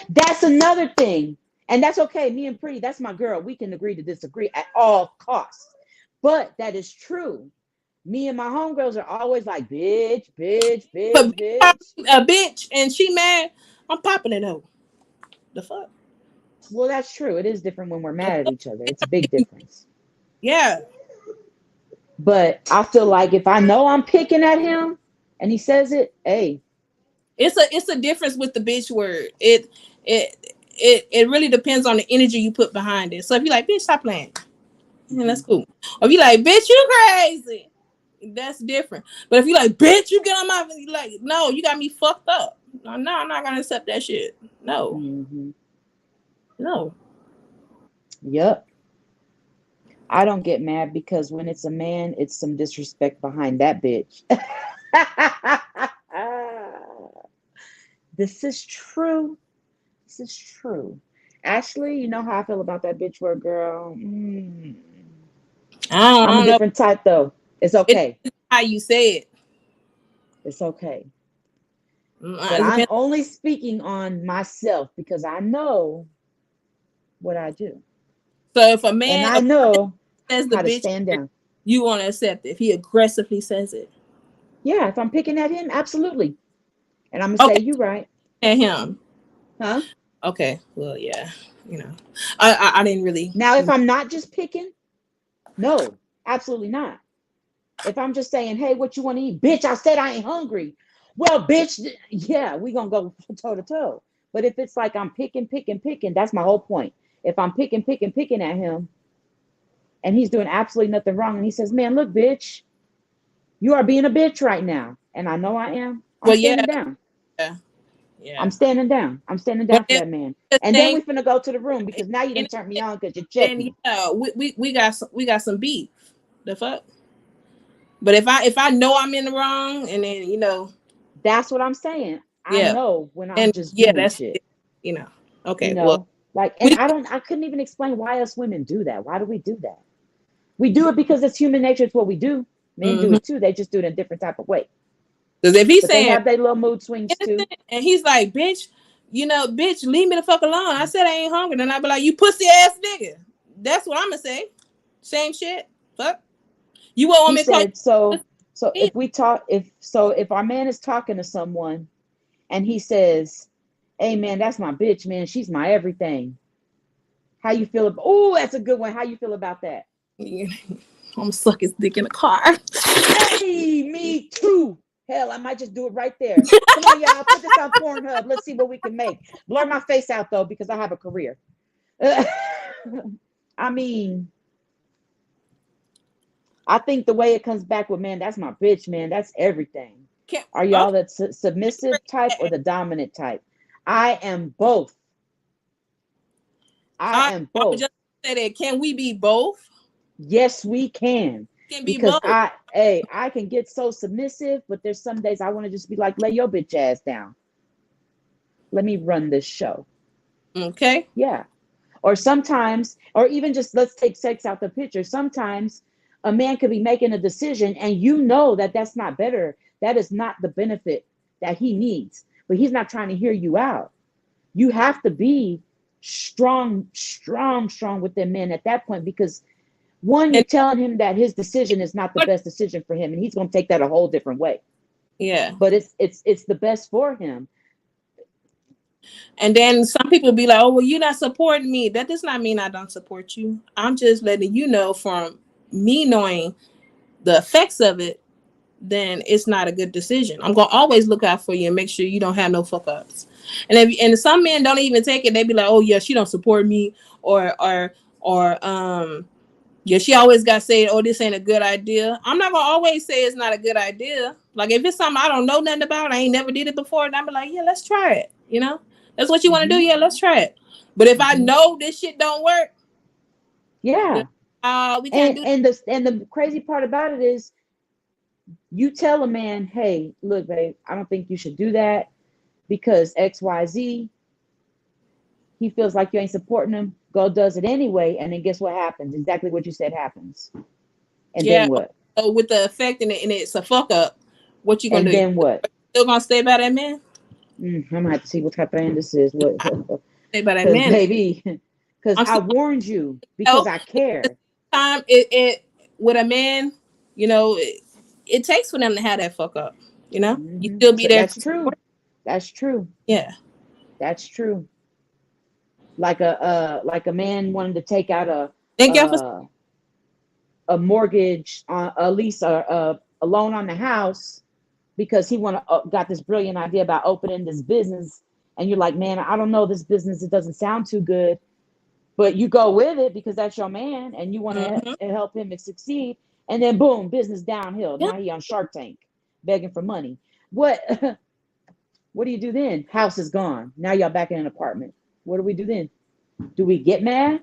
That's another thing. And that's okay. Me and Pretti, that's my girl. We can agree to disagree at all costs. But that is true. Me and my homegirls are always like, bitch. A bitch and she mad, I'm popping it out. The fuck? Well, that's true. It is different when we're mad at each other. It's a big difference. Yeah. But I feel like if I know I'm picking at him and he says it, hey. It's a difference with the bitch word. It really depends on the energy you put behind it. So if you like, bitch, stop playing. Yeah, that's cool. Or if you like, bitch, you crazy. That's different. But if you like, bitch, you get on my, like, no, you got me fucked up. No, I'm not gonna accept that shit. No. Mm-hmm. No. Yep. I don't get mad because when it's a man, it's some disrespect behind that bitch. This is true. This is true. Ashley, you know how I feel about that bitch word, girl. I I'm a don't know. different type, though. It's okay. It's how you say it. It's okay. It But I'm depends. only speaking on myself because I know what I do. So if a And man I know says the how to bitch, stand down. you want to accept it. If he aggressively says it. Yeah, if I'm picking at him, absolutely. And I'm going to say, Okay. you right. At him. Huh? Okay. Well, yeah. You know, I didn't really. Now, if I'm not just picking, no, absolutely not. If I'm just saying, hey, what you want to eat? Bitch, I said I ain't hungry. Well, bitch, yeah, we going to go toe to toe. But if it's like I'm picking, that's my whole point. If I'm picking at him and he's doing absolutely nothing wrong and he says, man, look, bitch, you are being a bitch right now. And I know I am. I'm Well, yeah. standing down. Yeah. Yeah. I'm standing down. I'm standing But down for that man. the And then thing, we finna go to the room because now you done turned me on because you checked and me. yeah, we got some beef. The fuck. But if I know I'm in the wrong, and then That's what I'm saying. I yeah, know when I'm and just yeah, doing that's shit. it. You Okay, well, know, like, and we I couldn't even explain why us women do that. Why do we do that? We do it because it's human nature. It's what we do. Men do because it too. They just do it in a different type of way. if he's But they saying have their little mood swings too. innocent, and he's like, bitch, bitch, leave me the fuck alone. I said I ain't hungry, then I be like, you pussy ass nigga. That's what I'm gonna say. Same shit. Fuck. You won't want He me to call said, so you? if our man is talking to someone and he says, hey man, that's my bitch, man. She's my everything. How you feel about, oh, that's a good one. How you feel about that? I'm gonna suck his dick in the car. Hey, me too. Hell, I might just do it right there. Come on, y'all, put this on Pornhub. Let's see what we can make. Blur my face out though, because I have a career. I mean, I think the way it comes back with, man, that's my bitch, man. That's everything. Are y'all Okay. the submissive type or the dominant type? I am both. I am I would both. just say that. Can we be both? Yes, we can. Can be Because both. I can get so submissive, but there's some days I want to just be like, lay your bitch ass down. Let me run this show. Okay. Yeah. Or sometimes, or even just let's take sex out the picture. Sometimes a man could be making a decision and you know that that's not better. That is not the benefit that he needs, but he's not trying to hear you out. You have to be strong with them men at that point because one, you're And telling him that his decision is not the best decision for him and he's going to take that a whole different way. yeah. But it's the best for him. And then some people be like, oh, well, you're not supporting me. That does not mean I don't support you. I'm just letting you know from me knowing the effects of it, then it's not a good decision. I'm going to always look out for you and make sure you don't have no fuck ups. And some men don't even take it. They be like, oh, yeah, she don't support me or yeah, she always got to say, oh, this ain't a good idea. I'm not going to always say it's not a good idea. Like if it's something I don't know nothing about, I ain't never did it before, and I'm like, yeah, let's try it. That's what you want to do. Yeah, let's try it. But if I know this shit don't work, Yeah. we can't do that. And the crazy part about it is you tell a man, hey, look, babe, I don't think you should do that because XYZ. He feels like you ain't supporting him, go does it anyway, and then guess what happens? Exactly what you said happens. And Yeah. then what? So with the effect and it's a fuck up, what you gonna And do? then what? Still gonna stay by that man? I'm gonna have to see what type of end this is. What? Stay by that Because man. baby, because I'm I still warned you because I care. time it with a man, it takes for them to have that fuck up. You still be So there. that's true. That's true. Yeah. That's true. like a man wanting to take out Thank y'all for. a a mortgage on a lease or a loan on the house because he got this brilliant idea about opening this business, and you're like, man, I don't know this business, it doesn't sound too good, but you go with it because that's your man and you want to Mhm. help him succeed, and then boom, business downhill. Yeah. Now he on Shark Tank begging for money. What what do you do then? House is gone. Now y'all back in an apartment. What do we do then? Do we get mad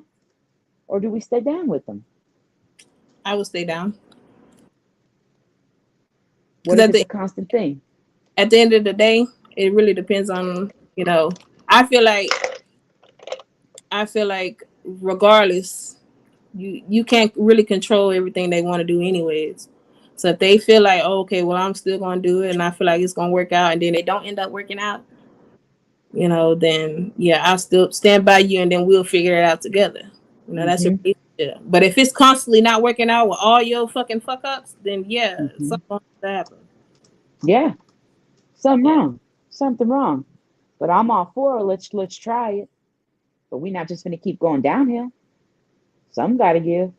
or do we stay down with them? I would stay down. What Because if it's a constant thing? at the end of the day, it really depends on, I feel like regardless, you can't really control everything they want to do anyways. So if they feel like, oh, okay, well, I'm still gonna do it and I feel like it's gonna work out, and then they don't end up working out, then yeah, I'll still stand by you and then we'll figure it out together. That's a Mm-hmm. relationship. But if it's constantly not working out with all your fucking fuck ups, then yeah, Mm-hmm. something will happen. Yeah, something Yeah. wrong. Something wrong. But I'm all for it. Let's try it. But we're not just gonna keep going downhill. Something gotta give.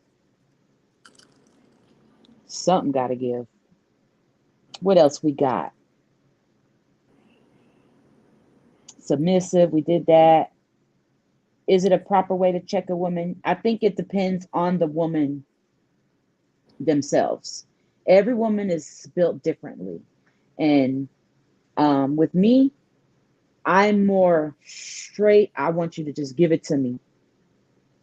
Something gotta give. What else we got? Submissive, we did that. Is it a proper way to check a woman? I think it depends on the woman themselves. Every woman is built differently. And with me, I'm more straight. I want you to just give it to me.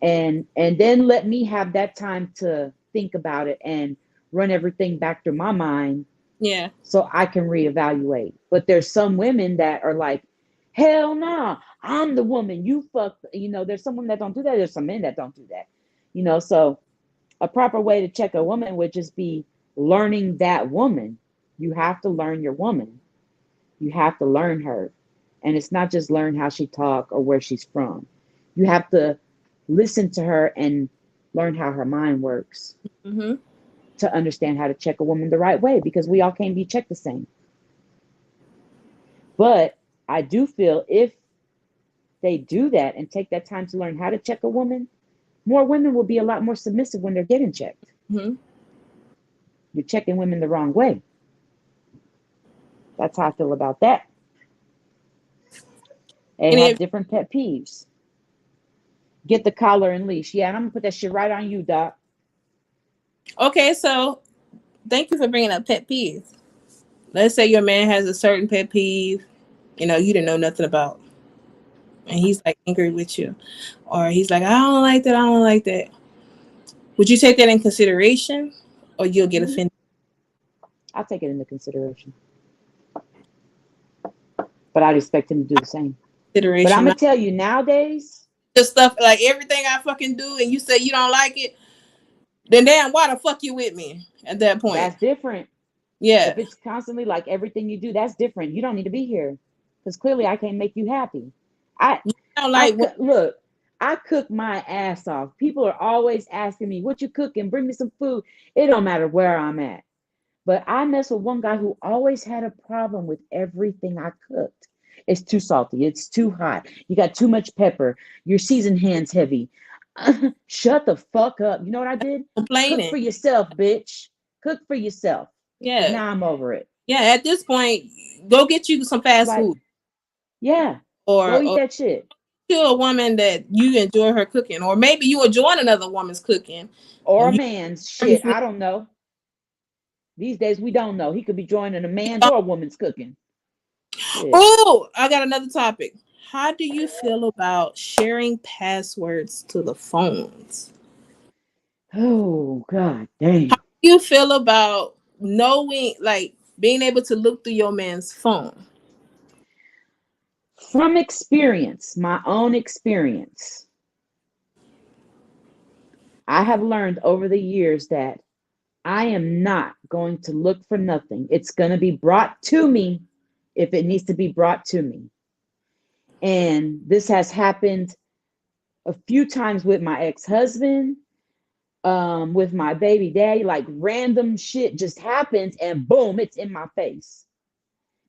And then let me have that time to think about it and run everything back through my mind Yeah. so I can reevaluate. But there's some women that are like, hell no, nah, I'm the woman. You fuck. There's some women that don't do that. There's some men that don't do that. So a proper way to check a woman would just be learning that woman. You have to learn your woman. You have to learn her. And it's not just learn how she talk or where she's from. You have to listen to her and learn how her mind works Mm-hmm. to understand how to check a woman the right way, because we all can't be checked the same. But I do feel if they do that and take that time to learn how to check a woman, more women will be a lot more submissive when they're getting checked. Mm-hmm. You're checking women the wrong way. That's how I feel about that. They have different pet peeves. Get the collar and leash. Yeah, and I'm gonna put that shit right on you, Doc. Okay, so thank you for bringing up pet peeves. Let's say your man has a certain pet peeve, you didn't know nothing about, and he's like angry with you, or he's like, I don't like that, I don't like that. Would you take that in consideration, or you'll get offended? I'll take it into consideration, but I'd expect him to do the same. But I'm Consideration, gonna tell you nowadays, just stuff like everything I fucking do, and you say you don't like it, then damn, why the fuck you with me at that point? that's different. Yeah, If it's constantly like everything you do, that's different. You don't need to be here because clearly I can't make you happy. I I don't I like when, look. I cook my ass off. People are always asking me, "What you cooking? Bring me some food." It don't matter where I'm at. But I mess with one guy who always had a problem with everything I cooked. It's too salty. It's too hot. You got too much pepper. Your seasoned hands heavy. Shut the fuck up. You know what I did? Cook complaining. for yourself, bitch. Cook for yourself. Because Yeah, now I'm over it. yeah. At this point, go get you some fast Like, food, yeah, go eat or that shit. to a woman that you enjoy her cooking, or maybe you enjoy another woman's cooking, Or a and you man's shit. I don't know. These days we don't know. He could be joining a man's or a woman's cooking. Shit. oh, I got another topic. How do you feel about sharing passwords to the phones? Oh, God damn. You feel about knowing, like being able to look through your man's phone? From experience, my own experience, I have learned over the years that I am not going to look for nothing. It's going to be brought to me if it needs to be brought to me. And this has happened a few times with my ex-husband, with my baby daddy. Like random shit just happens and boom, it's in my face.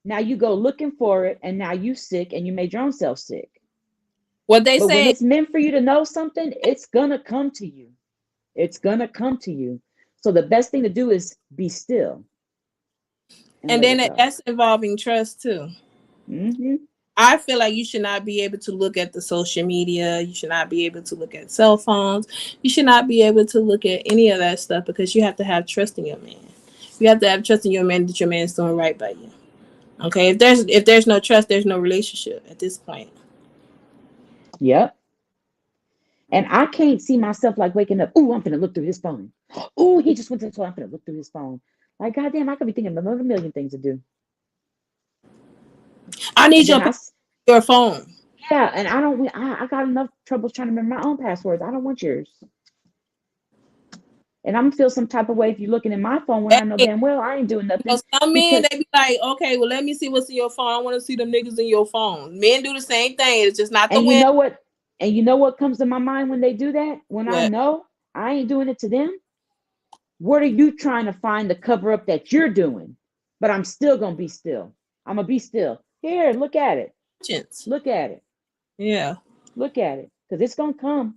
Now you go looking for it and now you sick and you made your own self sick. What they But when say, it's meant for you to know something, it's gonna come to you. It's gonna come to you. So the best thing to do is be still and and let then it go. that's involving trust too. Mm-hmm. I feel like you should not be able to look at the social media. You should not be able to look at cell phones. You should not be able to look at any of that stuff because you have to have trust in your man. You have to have trust in your man that your man's doing right by you. Okay, if there's no trust, there's no relationship at this point. Yep. And I can't see myself like waking up. Ooh, I'm gonna look through his phone. Ooh, he just went to the toilet. I'm gonna look through his phone. Like, goddamn, I could be thinking of another million things to do. I And need then your phone. yeah, and I got enough troubles trying to remember my own passwords. I don't want yours. And I'm gonna feel some type of way if you're looking at my phone when I know Hey, damn well I ain't doing nothing. some men Because they be like, okay, well let me see what's in your phone. I want to see them niggas in your phone. Men do the same thing. It's just not the and you women. know what? And you know what comes to my mind when they do that? When I What? know I ain't doing it to them, what are you trying to find to cover up that you're doing? But I'm still gonna be still. I'm gonna be still. Here, look at it. Conscience. Look at it. Yeah. Look at it. Because it's gonna come.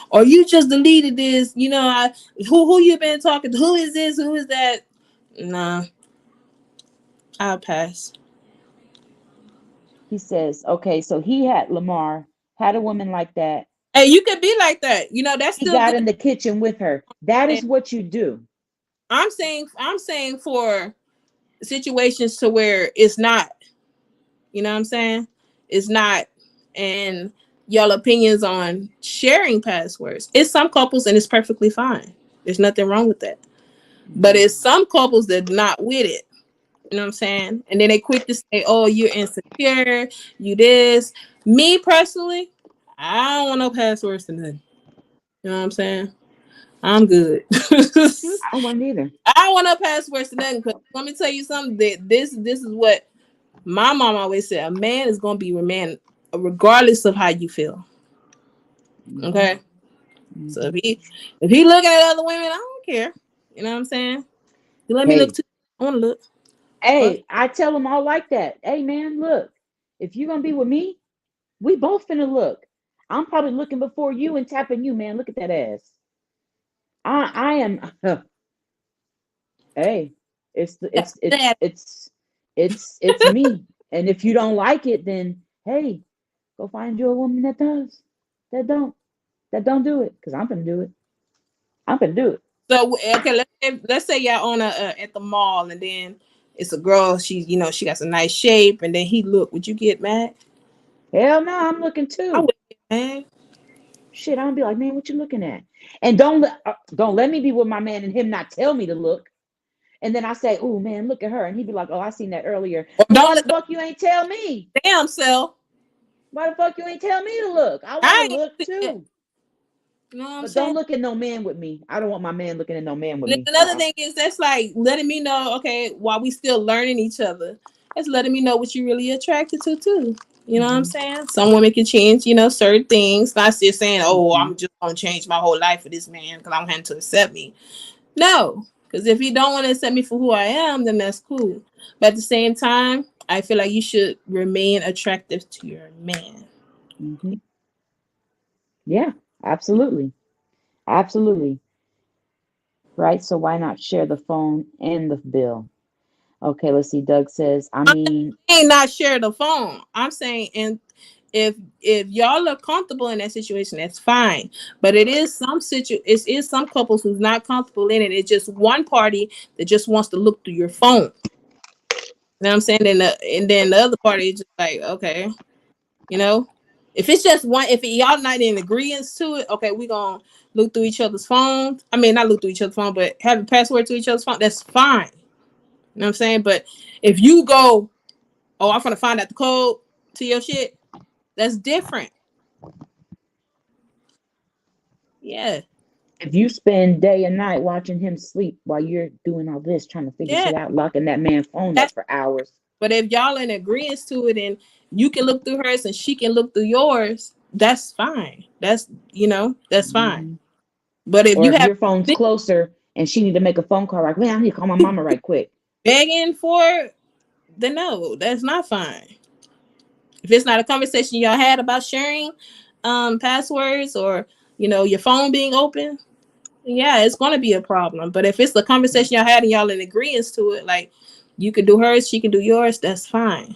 Or you just deleted this. You know, who you been talking to? Who is this? Who is that? Nah, I'll pass. He says, okay, so he had Lamar, had a woman like that. Hey, you could be like that. You know, that's He still got good. in the kitchen with her. That And is what you do. I'm saying for situations to where it's not. You know what I'm saying? It's not. And y'all opinions on sharing passwords. It's some couples and it's perfectly fine. There's nothing wrong with that. But it's some couples that not with it. You know what I'm saying? And then they quick to say, oh, you're insecure, you this. Me personally, I don't want no passwords to nothing. You know what I'm saying? I'm good. I don't want either. I don't want no passwords to nothing because let me tell you something that this is what my mom always said. A man is gonna be a man regardless of how you feel. Okay. So if he looking at other women, I don't care. You know what I'm saying? You let me look Hey, too. I want to look. Fuck. hey, I tell them all like that. Hey, man, look, if you're gonna be with me, we both finna look. I'm probably looking before you and tapping you, man. Look at that ass. I am. Hey, it's the That. it's me. And if you don't like it, then hey, go find you a woman that does. That don't. That don't do it. Cause I'm gonna do it. I'm gonna do it. So okay, let's say y'all on at the mall and then it's a girl. She she got some nice shape and then he look. Would you get mad? Hell no, I'm looking I too. would get mad. Shit, I'm gonna be like, man, what you looking at? And don't let me be with my man and him not tell me to look. And then I say, oh man, look at her, and he'd be like, oh, I seen that earlier. Or Well, don't why the let the fuck you ain't tell me? damn self. Why the fuck you ain't tell me to look? I want to I ain't look it. too. You know what I'm But saying? don't look at no man with me. I don't want my man looking at no man with And me. another thing is that's like letting me know, okay, while we still learning each other, that's letting me know what you really attracted to too. You know what I'm saying? Some women can change, certain things. Not just saying, oh, I'm just gonna change my whole life for this man because I want him to accept me. No, because if he don't want to accept me for who I am, then that's cool. But at the same time, I feel like you should remain attractive to your man. Mm-hmm. Yeah, absolutely. Absolutely. Right. So why not share the phone and the bill? Okay, let's see. Doug says, I I'm mean, saying not share the phone. I'm saying, and if y'all are comfortable in that situation, that's fine. But it is it is some couples who's not comfortable in it. It's just one party that just wants to look through your phone. You know what I'm saying? And then the other party is just like, okay, you know, if it's just one, if y'all not in agreement to it, okay, we gonna look through each other's phones. I mean, not look through each other's phone, but have a password to each other's phone. That's fine. You know what I'm saying? But if you go, oh, I'm gonna find out the code to your shit, that's different. Yeah. if you spend day and night watching him sleep while you're doing all this, trying to figure Yeah. shit out, locking that man's phone up That's for hours. but if y'all in agreement to it and you can look through hers and she can look through yours, that's fine. That's fine. Mm-hmm. But if Or you if have your phone's closer and she need to make a phone call, like, man, I need to call my mama right quick. begging for it, then no, that's not fine. If it's not a conversation y'all had about sharing passwords or your phone being open, yeah, it's gonna be a problem. But if it's the conversation y'all had and y'all in agreement to it, like you can do hers, she can do yours, that's fine.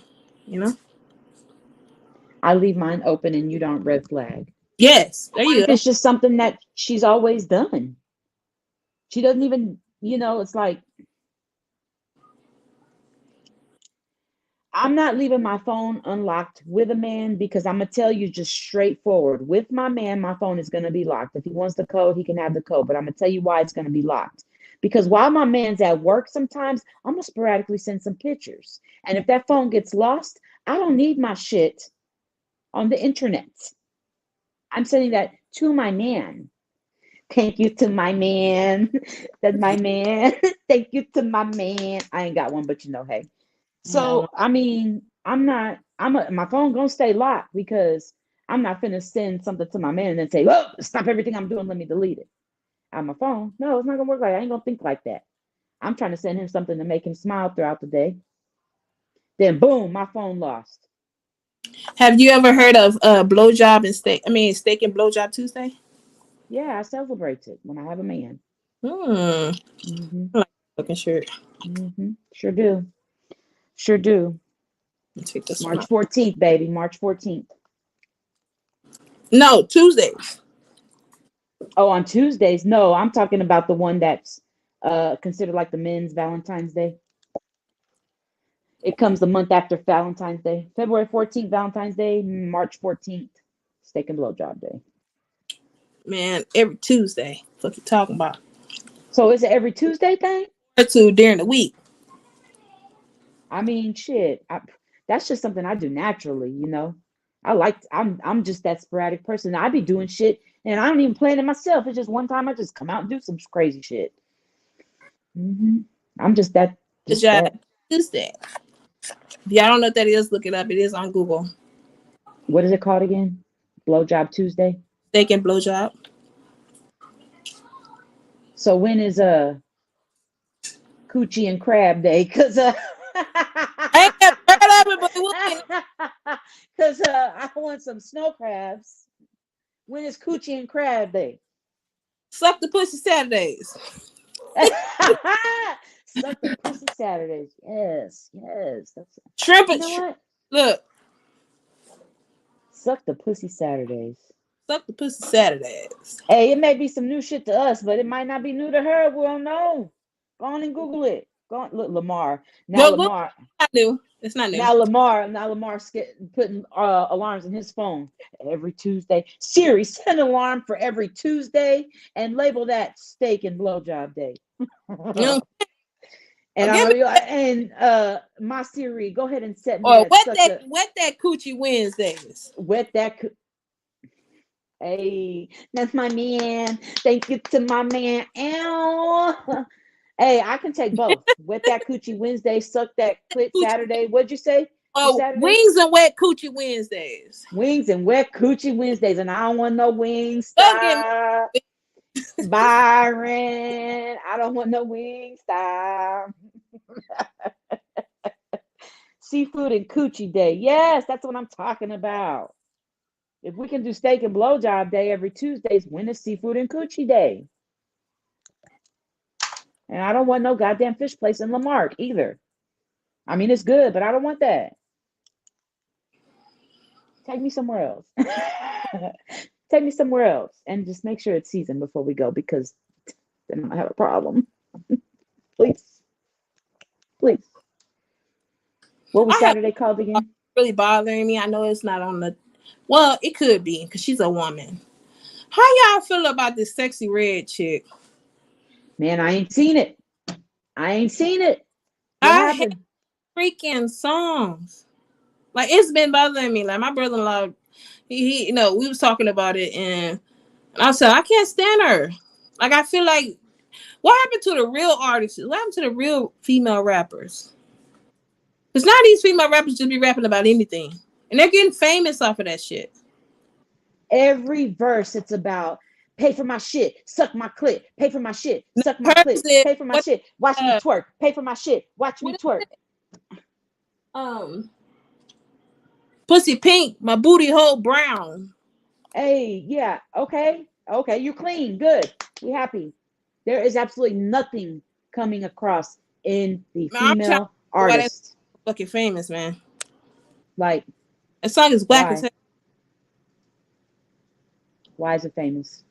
I leave mine open and you don't red flag. Yes, there What you if go. it's just something that she's always done? She doesn't even, it's like, I'm not leaving my phone unlocked with a man because I'm going to tell you just straightforward. With my man, my phone is going to be locked. If he wants the code, he can have the code. But I'm going to tell you why it's going to be locked. Because while my man's at work sometimes, I'm going to sporadically send some pictures. And if that phone gets lost, I don't need my shit on the internet. I'm sending that to my man. Thank you to my man. That's my man. Thank you to my man. I ain't got one, but hey. So, I mean, my phone gonna stay locked because I'm not finna send something to my man and then say, "Whoa, stop everything I'm doing, let me delete it." On my phone. No, it's not gonna work like that. I ain't gonna think like that. I'm trying to send him something to make him smile throughout the day. Then boom, my phone lost. Have you ever heard of blowjob and steak? I mean, steak and blowjob Tuesday. Yeah, I celebrate it when I have a man. I like looking shirt. Sure do. Sure do. Take this March 14th, baby. March 14th. No, Tuesdays. Oh, on Tuesdays? No, I'm talking about the one that's considered like the men's Valentine's Day. It comes the month after Valentine's Day. February 14th, Valentine's Day. March 14th, steak and blowjob day. Man, every Tuesday. What you talking about? So is it every Tuesday thing? Or two during the week. I mean, shit. That's just something I do naturally, I'm just that sporadic person. I be doing shit and I don't even plan it myself. It's just one time I just come out and do some crazy shit. I'm just that. Tuesday. If y'all don't know what that is, look it up. It is on Google. What is it called again? Blowjob Tuesday? Steak and blowjob. So when is coochie and crab day? Cause I ain't never heard of it, but it because I want some snow crabs. When is coochie and crab day? Suck the pussy Saturdays. Suck the pussy Saturdays. Yes. That's Shrimp you and know what? Look. Suck the pussy Saturdays. Suck the pussy Saturdays. Hey, it may be some new shit to us, but it might not be new to her. We don't know. Go on and Google it. Go on, look, Lamar. Now No, Lamar. It's not new. It's not new. Now Lamar's putting alarms in his phone every Tuesday. Siri, set an alarm for every Tuesday and label that steak and blowjob day. And my Siri, go ahead and set me or that. Wet that coochie Wednesdays. Wet that. Hey, that's my man. Thank you to my man. Ow. Hey, I can take both. Wet that coochie Wednesday, suck that clit Saturday. What'd you say? Wings and wet coochie Wednesdays. Wings and wet coochie Wednesdays, and I don't want no wings. Stop. Byron, I don't want no wings. Stop. Seafood and coochie day. Yes, that's what I'm talking about. If we can do steak and blowjob day every Tuesdays, when is seafood and coochie day? And I don't want no goddamn fish place in Lamarck either. I mean, it's good, but I don't want that. Take me somewhere else. Take me somewhere else and just make sure it's seasoned before we go, because then I have a problem. Please. What was Saturday called again? Really bothering me. I know it's not on the. Well, it could be because she's a woman. How y'all feel about this sexy red chick? Man, I ain't seen it. What happened? Hate freaking songs. Like, it's been bothering me. Like, my brother-in-law, he we was talking about it, and I said, I can't stand her. Like, I feel like, what happened to the real artists? What happened to the real female rappers? Because now these female rappers just be rapping about anything, and they're getting famous off of that shit. Every verse, it's about pay for my shit, suck my clit, pay for my shit, suck my clit, pay for my shit, watch me twerk, pay for my shit, watch me twerk. Pussy pink, my booty hole brown. Hey, yeah, okay, you're clean, good. We happy. There is absolutely nothing coming across in the Man, I'm trying to female why that's artist. fucking famous, man. Like, That song is whack as why? hell. Why is it famous?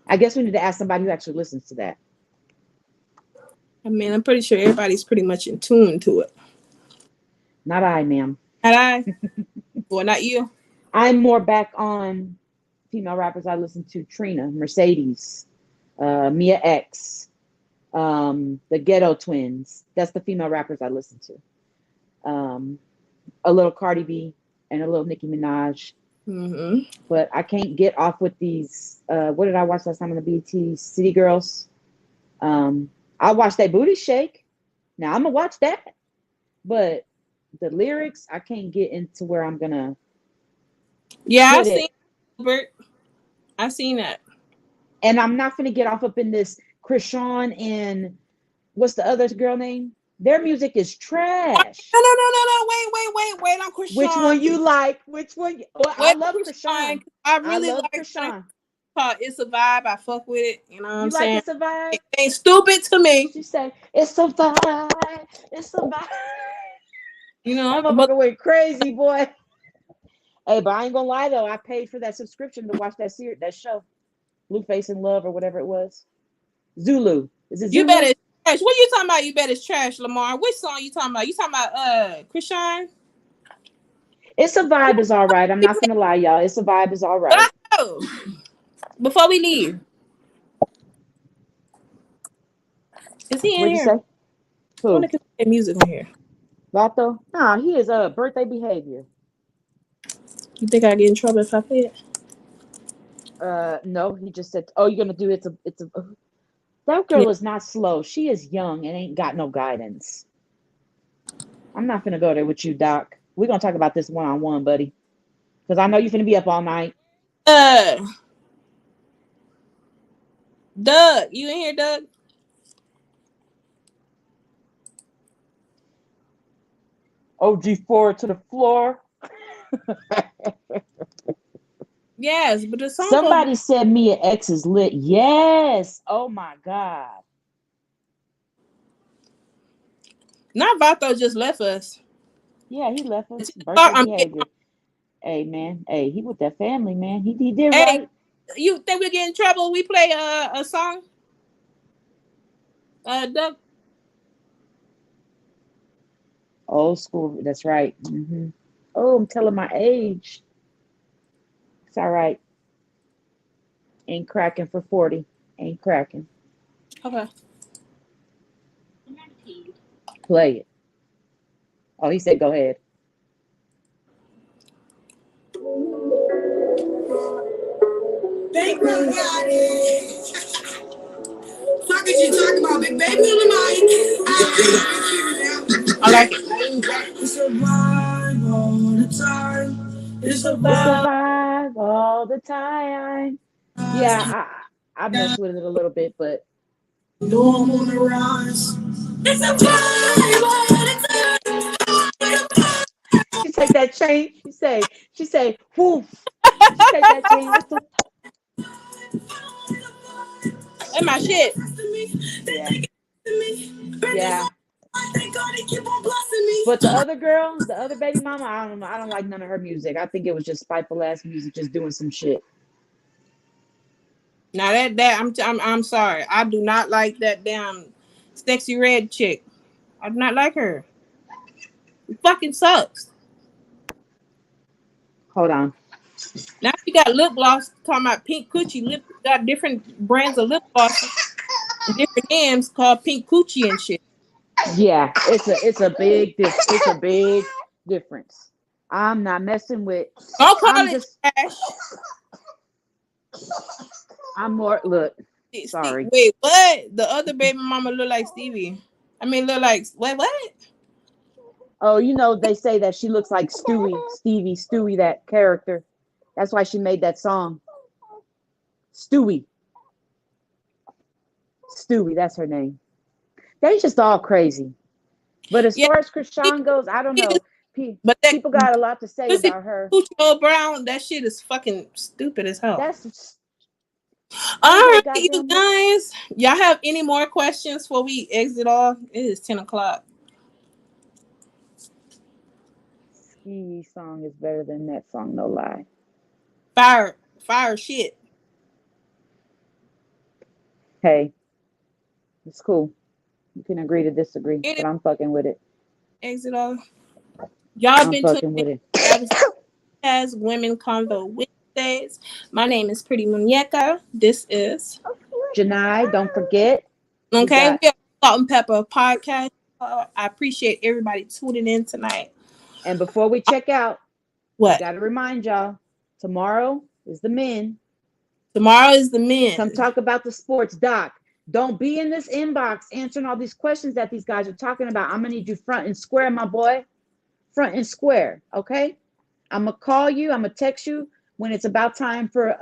I guess we need to ask somebody who actually listens to that. I mean, I'm pretty sure everybody's pretty much in tune to it. Not I, ma'am. Not I? Well, not you. I'm more back on female rappers. I listen to Trina, Mercedes, Mia X, the Ghetto Twins. That's the female rappers I listen to. A little Cardi B and a little Nicki Minaj. Mm-hmm. But I can't get off with these. What did I watch last time on the BT? City Girls. I watched that booty shake. Now I'm gonna watch that, but the lyrics I can't get into where I'm gonna. Yeah, I've seen Bert. I've seen that. And I'm not gonna get off up in this Krishan and what's the other girl name? Their music is trash. No. Wait on Krishan. Which one you like? Which one? Well, I love Krishan. I really love like Krishan. It's a vibe. I fuck with it. You know what I'm saying? It's a vibe. It ain't stupid to me. She say it's a vibe. It's a vibe. You know, that motherfucker went crazy, boy. Hey, but I ain't gonna lie though. I paid for that subscription to watch that show, Blueface in Love or whatever it was. Zulu. Is it Zulu? You bet it's trash. What you talking about? You bet it's trash, Lamar. Which song you talking about? You talking about Krishan? It's a vibe is all right. I'm not gonna lie, y'all. It's a vibe is all right. Oh, before we leave, is he in What'd here? You say? Who? I want to get music on here. Vato? Nah, he is birthday behavior. You think I get in trouble if I play it? No, he just said, "Oh, you're gonna do it's a." That girl is not slow. She is young and ain't got no guidance. I'm not gonna go there with you, Doc. We're gonna talk about this one-on-one, buddy, because I know you're gonna be up all night. Doug, you in here, Doug? OG4 to the floor. Yes, but the song. Somebody said Mia X is lit. Yes. Oh my God. Not Vato just left us. Yeah, he left us. Birthday behavior. Hey man, hey, he with that family, man. He did right. You think we get in trouble? We play a song. Doug. Old school. That's right. Mm-hmm. Oh, I'm telling my age. It's all right. Ain't cracking for 40. Ain't cracking. Okay. Play it. Oh, he said go ahead. Bankroll got it. Fuck is you talking about, big baby on the mic? I like it. It's a vibe all the time. It's a vibe all the time. Yeah, I messed with it a little bit, but no, I'm on the rise. It's a vibe all the time. She take that chain. She say, whoof. She take that chain. What's the That's my shit. Yeah. But the other girl, the other baby mama, I don't know. I don't like none of her music. I think it was just spiteful ass music, just doing some shit. Now I'm sorry. I do not like that damn sexy red chick. I do not like her. It fucking sucks. Hold on. Now she got lip gloss. Talking about pink coochie lip. Got different brands of lip gloss, different names called pink coochie and shit. Yeah, it's a big difference. I'm not messing with. Don't call it trash. I'm more look. Sorry. Wait, what? The other baby mama look like Stevie. I mean, look like what? Oh, you know they say that she looks like Stewie, that character. That's why she made that song. Stewie, that's her name. They just all crazy. But as far as Krishan goes, I don't know. But that People got a lot to say Pussy about her. Joe Brown, that shit is fucking stupid as hell. That's all right, goddamn you guys. Y'all have any more questions before we exit off? It is 10 o'clock. Ski song is better than that song, no lie. Fire shit. Hey, it's cool. You can agree to disagree, but I'm fucking with it. Exit off. Y'all I'm been fucking with it. As Women Convo Wednesdays. My name is Pretty Muñeca. This is Jeni. Don't forget. Okay, we are Salt and Pepper Podcast. I appreciate everybody tuning in tonight. And before we check out, what? Got to remind y'all, tomorrow is the men. Tomorrow is the men. Come talk about the sports, Doc. Don't be in this inbox answering all these questions that these guys are talking about. I'm going to need you front and square, my boy. Front and square, okay? I'm going to call you. I'm going to text you when it's about time for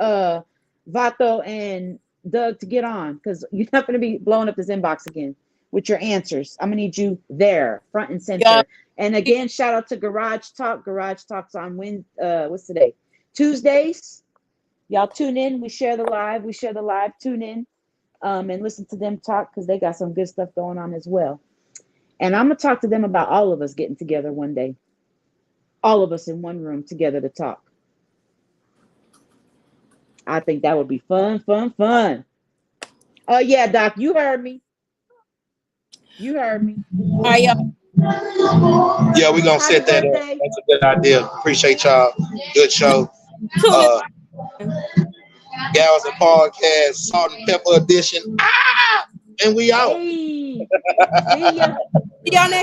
Vato and Doug to get on, because you're not going to be blowing up this inbox again with your answers. I'm going to need you there, front and center. Yeah. And again, shout out to Garage Talk. Garage Talk's on what's today? Tuesdays. Y'all tune in. We share the live. Tune in and listen to them talk, because they got some good stuff going on as well. And I'm going to talk to them about all of us getting together one day. All of us in one room together to talk. I think that would be fun. Oh, yeah, Doc, you heard me. All right, y'all. Yeah, we're going to set that up. That's a good idea. Appreciate y'all. Good show. Gals and Podcast, Salt and Pepper Edition. And we out. Hey. See ya. See y'all next